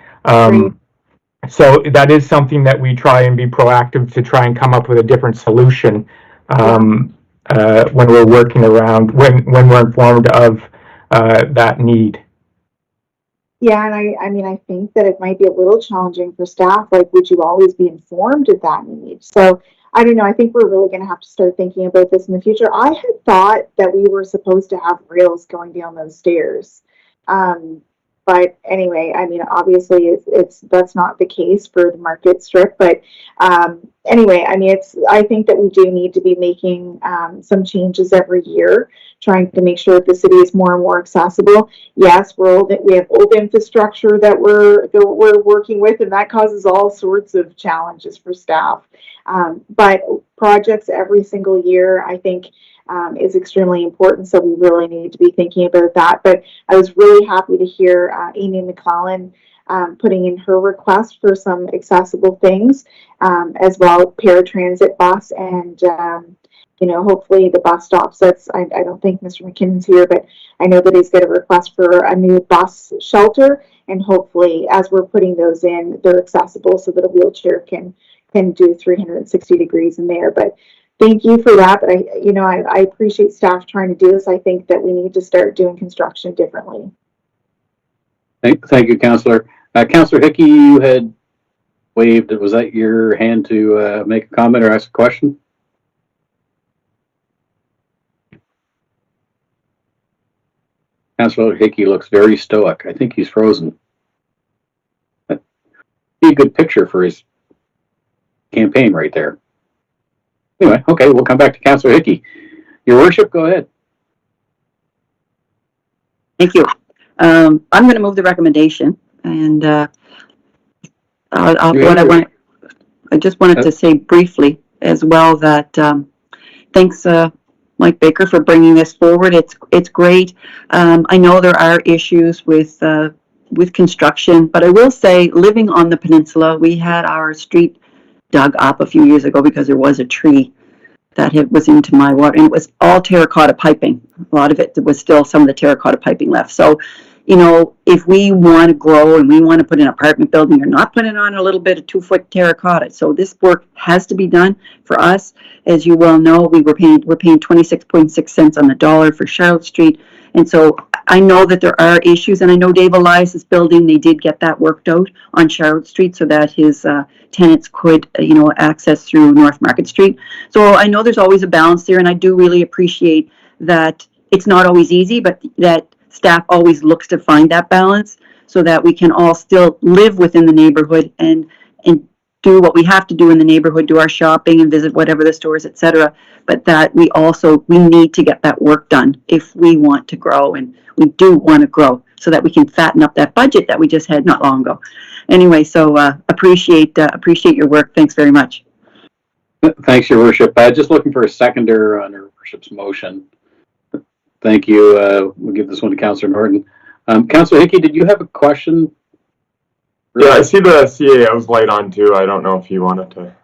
So that is something that we try and be proactive to try and come up with a different solution when we're working around, when we're informed of that need. yeah, and I mean, I think that it might be a little challenging for staff. Like, would you always be informed of that need? So I don't know. I think we're really going to have to start thinking about this in the future. I had thought that we were supposed to have rails going down those stairs. But anyway, I mean, obviously that's not the case for the Market Strip. But anyway, I mean, I think that we do need to be making some changes every year, trying to make sure that the city is more and more accessible. Yes, we have old infrastructure that we're working with, and that causes all sorts of challenges for staff. But projects every single year, I think, is extremely important. So we really need to be thinking about that. But I was really happy to hear Amy McClellan putting in her request for some accessible things, as well, paratransit bus, and you know, hopefully the bus stops. I don't think Mr. McKinnon's here, but I know that he's got a request for a new bus shelter, and hopefully as we're putting those in, they're accessible so that a wheelchair can do 360 degrees in there. But thank you for that. But I appreciate staff trying to do this. I think that we need to start doing construction differently. Thank you, Councillor. Councillor Hickey, you had waved. Was that your hand to make a comment or ask a question? Councillor Hickey looks very stoic. I think he's frozen. That'd be a good picture for his campaign right there. Anyway, okay, we'll come back to Councillor Hickey. Your worship, go ahead. Thank you. I'm going to move the recommendation, and I just wanted to say briefly as well that thanks, Mike Baker, for bringing this forward. It's great. I know there are issues with construction, but I will say, living on the peninsula, we had our street dug up a few years ago because there was a tree that was into my water, and it was all terracotta piping. A lot of it was still some of the terracotta piping left. So, you know, if we want to grow and we want to put an apartment building, you're not putting on a little bit of 2-foot terracotta. So this work has to be done for us. As you well know, we're paying 26.6 cents on the dollar for Charlotte Street. And so I know that there are issues, and I know Dave Elias' building, they did get that worked out on Charlotte Street so that his tenants could, access through North Market Street. So I know there's always a balance there, and I do really appreciate that it's not always easy, but that staff always looks to find that balance so that we can all still live within the neighborhood and do what we have to do in the neighborhood, do our shopping and visit whatever the stores, etc. But that we need to get that work done if we want to grow, and we do want to grow so that we can fatten up that budget that we just had not long ago. Anyway, so appreciate your work. Thanks very much. Thanks, Your Worship. Just looking for a seconder on Your Worship's motion. Thank you. We'll give this one to Councillor Norton. Councillor Hickey, did you have a question? Yeah, I see the CAO's light on too. I don't know if you wanted to.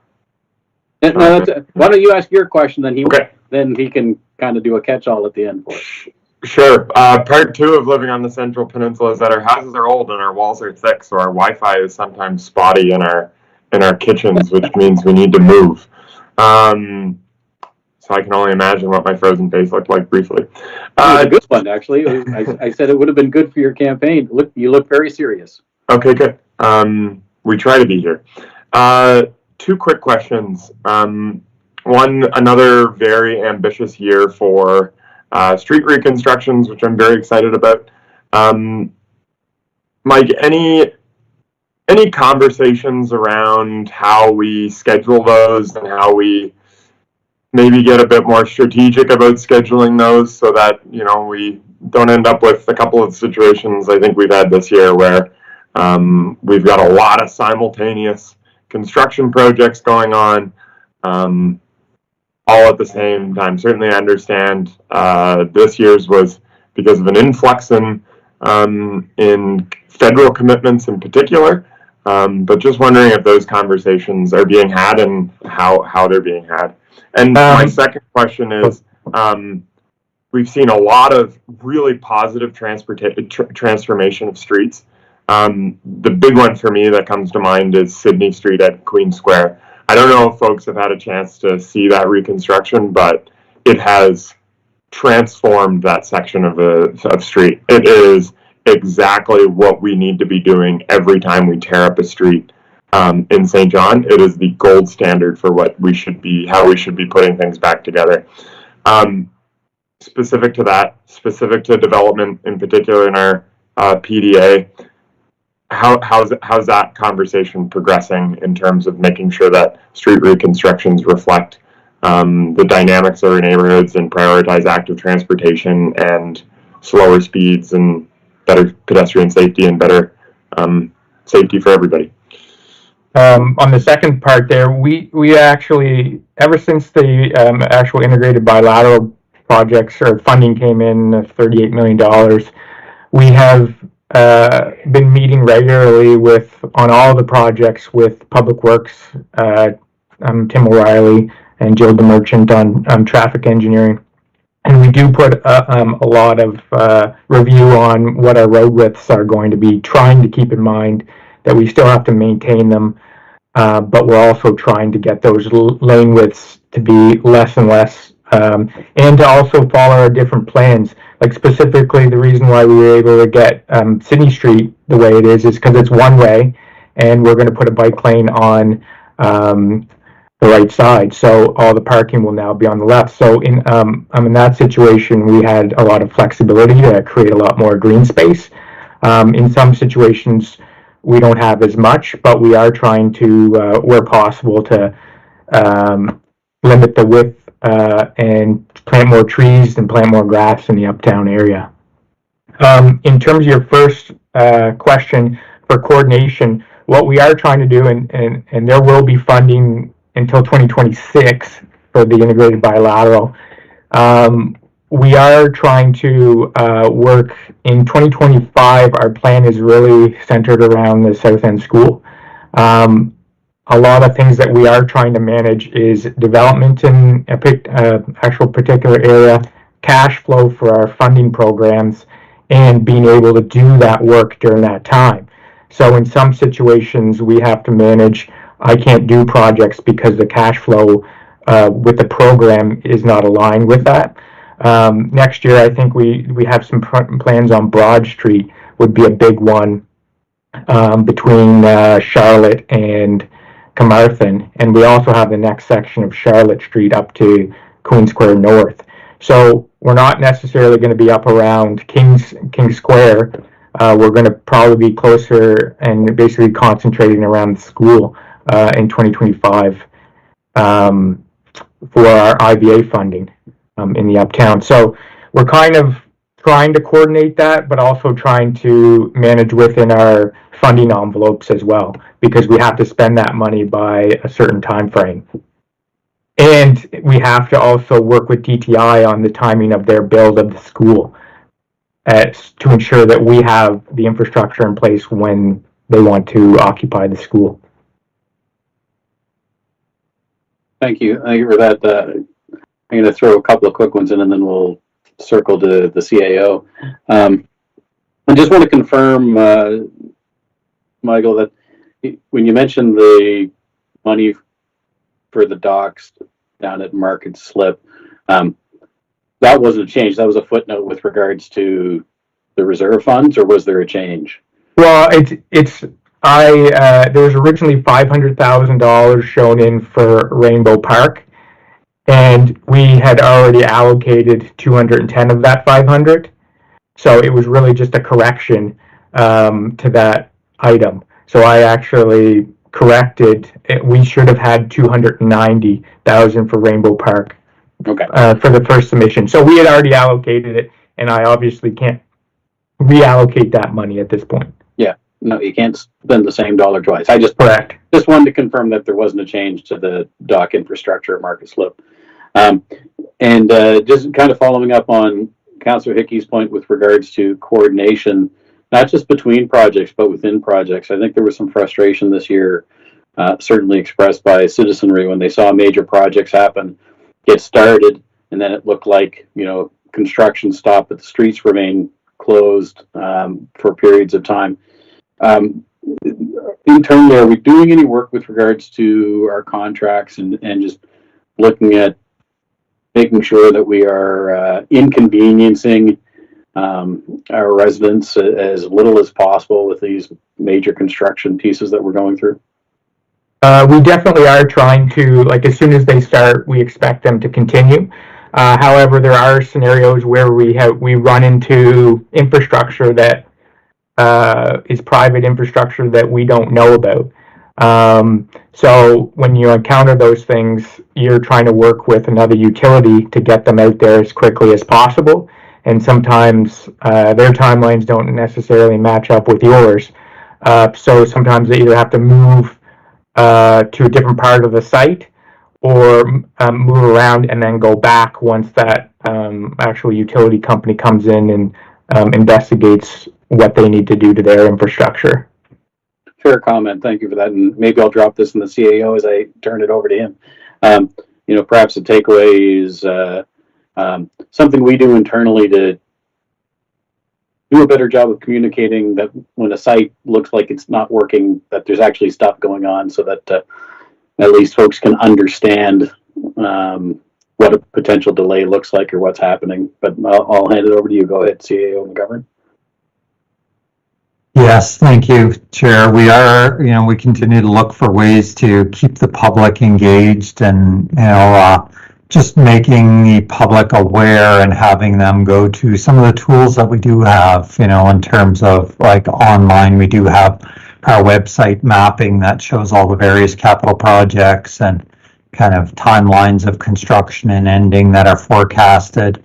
No, why don't you ask your question, then then he can kind of do a catch-all at the end for us. Sure. Part two of living on the Central Peninsula is that our houses are old and our walls are thick, so our Wi-Fi is sometimes spotty in our kitchens, which means we need to move. So so I can only imagine what my frozen face looked like briefly. It was a good one, actually. I said it would have been good for your campaign. You look very serious. Okay, good. We try to be here. Two quick questions. One, another very ambitious year for street reconstructions, which I'm very excited about. Mike, any conversations around how we schedule those and how we maybe get a bit more strategic about scheduling those so that, you know, we don't end up with a couple of situations I think we've had this year where we've got a lot of simultaneous construction projects going on all at the same time. Certainly I understand this year's was because of an influx in federal commitments in particular, but just wondering if those conversations are being had and how they're being had. And my second question is, we've seen a lot of really positive transformation of streets. The big one for me that comes to mind is Sydney Street at Queen Square. I don't know if folks have had a chance to see that reconstruction, but it has transformed that section of street. It is exactly what we need to be doing every time we tear up a street in St. John. It is the gold standard for what we should be, how we should be putting things back together. Specific to that, specific to development in particular in our PDA, how's that conversation progressing in terms of making sure that street reconstructions reflect the dynamics of our neighborhoods and prioritize active transportation and slower speeds and better pedestrian safety and better safety for everybody? On the second part there, we actually, ever since the actual integrated bilateral projects or funding came in, $38 million, we have been meeting regularly on all the projects with Public Works, Tim O'Reilly and Jill DeMerchant on traffic engineering. And we do put a lot of review on what our road widths are going to be, trying to keep in mind that we still have to maintain them, but we're also trying to get those lane widths to be less and less, and to also follow our different plans. Like specifically, the reason why we were able to get Sydney Street the way it is because it's one way, and we're going to put a bike lane on the right side, so all the parking will now be on the left. So in that situation, we had a lot of flexibility to create a lot more green space. In some situations, we don't have as much, but we are trying to, where possible, to limit the width and plant more trees and plant more grass in the uptown area. In terms of your first question for coordination, what we are trying to do, and there will be funding until 2026 for the integrated bilateral. We are trying to work in 2025. Our plan is really centered around the South End School. A lot of things that we are trying to manage is development in actual particular area, cash flow for our funding programs, and being able to do that work during that time. So in some situations, we have to manage. I can't do projects because the cash flow with the program is not aligned with that. Next year, I think we have some plans on Broad Street would be a big one between Charlotte and Carmarthen, and we also have the next section of Charlotte Street up to Queen Square North. So we're not necessarily going to be up around King Square. We're going to probably be closer and basically concentrating around the school in 2025 for our IVA funding in the uptown. So we're kind of trying to coordinate that, but also trying to manage within our funding envelopes as well, because we have to spend that money by a certain time frame. And we have to also work with DTI on the timing of their build of the school to ensure that we have the infrastructure in place when they want to occupy the school. Thank you. Thank you for that. I'm going to throw a couple of quick ones in and then we'll circle to the CAO. I just want to confirm, Michael, that when you mentioned the money for the docks down at Market Slip, That wasn't a change. That was a footnote with regards to the reserve funds, or was there a change? Well, there was originally $500,000 shown in for Rainbow Park, and we had already allocated 210 of that 500. So it was really just a correction to that item. So I actually corrected it. We should have had 290,000 for Rainbow Park. Okay. For the first submission. So we had already allocated it, and I obviously can't reallocate that money at this point. Yeah. No, you can't spend the same dollar twice. I just wanted to confirm that there wasn't a change to the dock infrastructure at Market Slope. And just kind of following up on Councillor Hickey's point with regards to coordination, not just between projects, but within projects. I think there was some frustration this year, certainly expressed by citizenry when they saw major projects happen, get started, and then it looked like, construction stopped, but the streets remain closed for periods of time. Internally, are we doing any work with regards to our contracts and just looking at making sure that we are inconveniencing our residents as little as possible with these major construction pieces that we're going through? We definitely are trying to, as soon as they start, we expect them to continue. However, there are scenarios where we run into infrastructure that is private infrastructure that we don't know about. So when you encounter those things, you're trying to work with another utility to get them out there as quickly as possible. And sometimes their timelines don't necessarily match up with yours. So sometimes they either have to move to a different part of the site or move around and then go back once that actual utility company comes in and investigates what they need to do to their infrastructure. Fair comment. Thank you for that. And maybe I'll drop this in the CAO as I turn it over to him. Perhaps the takeaway is something we do internally to do a better job of communicating that when a site looks like it's not working, that there's actually stuff going on, so that at least folks can understand what a potential delay looks like or what's happening. But I'll hand it over to you. Go ahead, CAO McGovern. Yes, thank you, Chair. We continue to look for ways to keep the public engaged and, just making the public aware and having them go to some of the tools that we do have, in terms of online, we do have our website mapping that shows all the various capital projects and kind of timelines of construction and ending that are forecasted,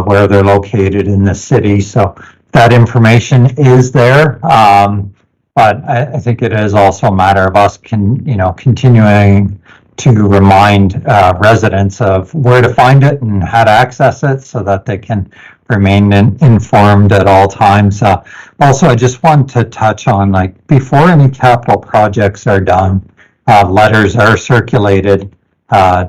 where they're located in the city. So that information is there. But I think it is also a matter of us continuing to remind residents of where to find it and how to access it so that they can remain informed at all times. Also, I just want to touch on, before any capital projects are done, letters are circulated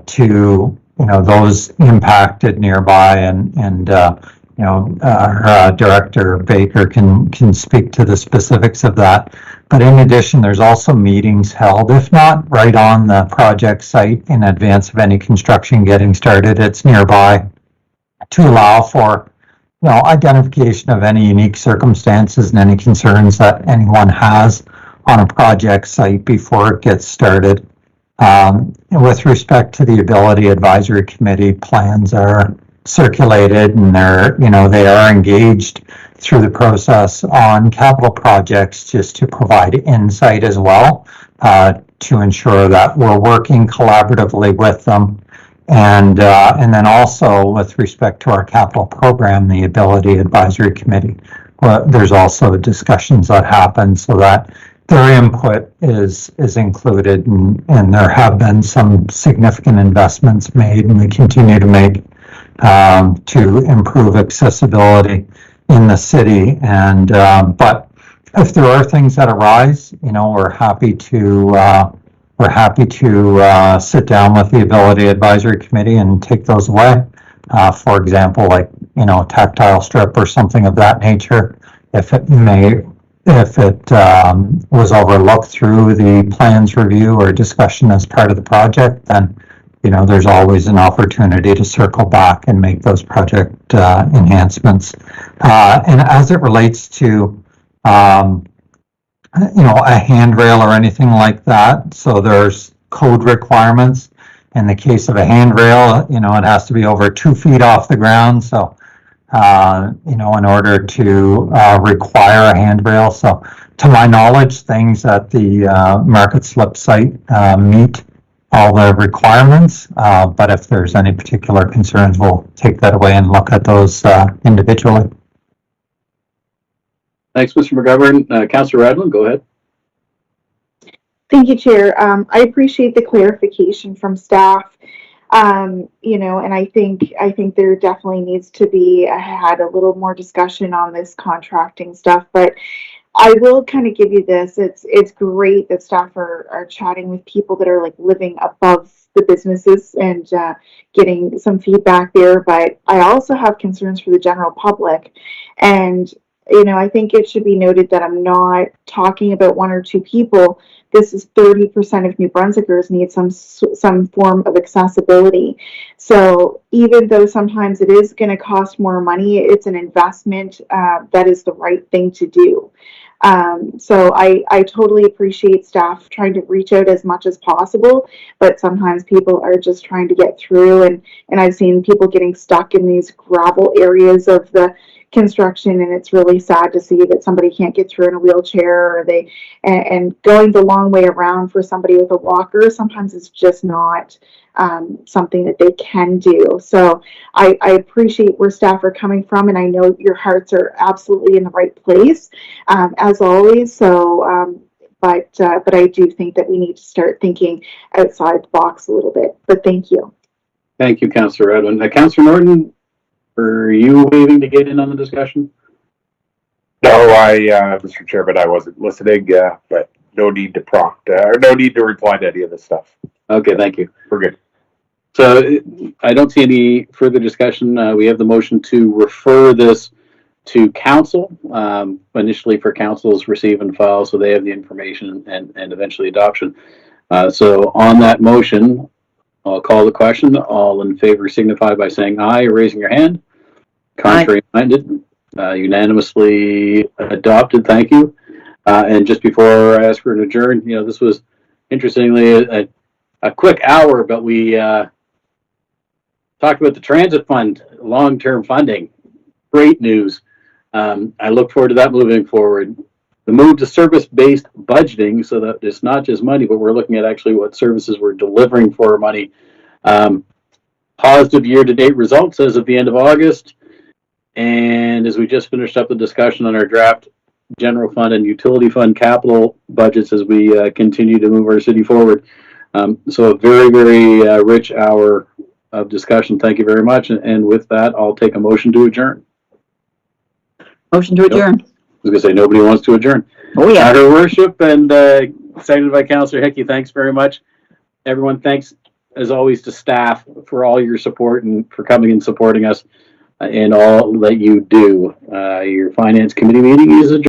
to those impacted nearby, and our Director Baker can speak to the specifics of that. But in addition, there's also meetings held, if not right on the project site in advance of any construction getting started, it's nearby, to allow for identification of any unique circumstances and any concerns that anyone has on a project site before it gets started. With respect to the Ability Advisory Committee, plans are circulated, and they are engaged through the process on capital projects, just to provide insight as well, to ensure that we're working collaboratively with them. And then also with respect to our capital program, the Ability Advisory Committee, there's also discussions that happen so that their input is included, and there have been some significant investments made, and we continue to make to improve accessibility in the city. And but if there are things that arise, we're happy to sit down with the Ability Advisory Committee and take those away. For example, tactile strip or something of that nature. If it was overlooked through the plans review or discussion as part of the project, then there's always an opportunity to circle back and make those project enhancements. And as it relates to, a handrail or anything like that, so there's code requirements. In the case of a handrail, it has to be over 2 feet off the ground. So, in order to require a handrail. So, to my knowledge, things at the Market Slip site meet all the requirements. But if there's any particular concerns, we'll take that away and look at those individually. Thanks, Mr. McGovern. Councillor Radlin, go ahead. Thank you, Chair. I appreciate the clarification from staff. And I think there definitely needs to be had a little more discussion on this contracting stuff. But I will kind of give you this. It's great that staff are chatting with people that are like living above the businesses and getting some feedback there. But I also have concerns for the general public, and I think it should be noted that I'm not talking about 1 or 2 people. This is 30% of New Brunswickers need some form of accessibility. So even though sometimes it is going to cost more money, it's an investment that is the right thing to do. So I totally appreciate staff trying to reach out as much as possible, but sometimes people are just trying to get through, and I've seen people getting stuck in these gravel areas of the construction, and it's really sad to see that somebody can't get through in a wheelchair, or and going the long way around for somebody with a walker sometimes it's just not something that they can do. So I appreciate where staff are coming from, and I know your hearts are absolutely in the right place, as always. So but I do think that we need to start thinking outside the box a little bit. But thank you. Thank you, Councillor Edwin. Councillor Norton, are you waving to get in on the discussion? No, Mr. Chairman, I wasn't listening, but no need to prompt, or no need to reply to any of this stuff. Okay, thank you. We're good. So I don't see any further discussion. We have the motion to refer this to council, initially for council's receive and file, so they have the information and eventually adoption. So on that motion, I'll call the question. All in favor signify by saying aye or raising your hand. Contrary minded, unanimously adopted. Thank you. And just before I ask for an adjourn, this was interestingly a quick hour, but we talked about the transit fund, long-term funding. Great news. I look forward to that moving forward. The move to service-based budgeting, so that it's not just money, but we're looking at actually what services we're delivering for our money. Positive year-to-date results as of the end of August. And as we just finished up the discussion on our draft general fund and utility fund capital budgets as we continue to move our city forward. So a very, very rich hour of discussion. Thank you very much. And with that, I'll take a motion to adjourn. Motion to adjourn. I was going to say nobody wants to adjourn. Oh, yeah. Her worship, and seconded by Councillor Hickey. Thanks very much. Everyone, thanks as always to staff for all your support and for coming and supporting us in all that you do. Your finance committee meeting is adjourned.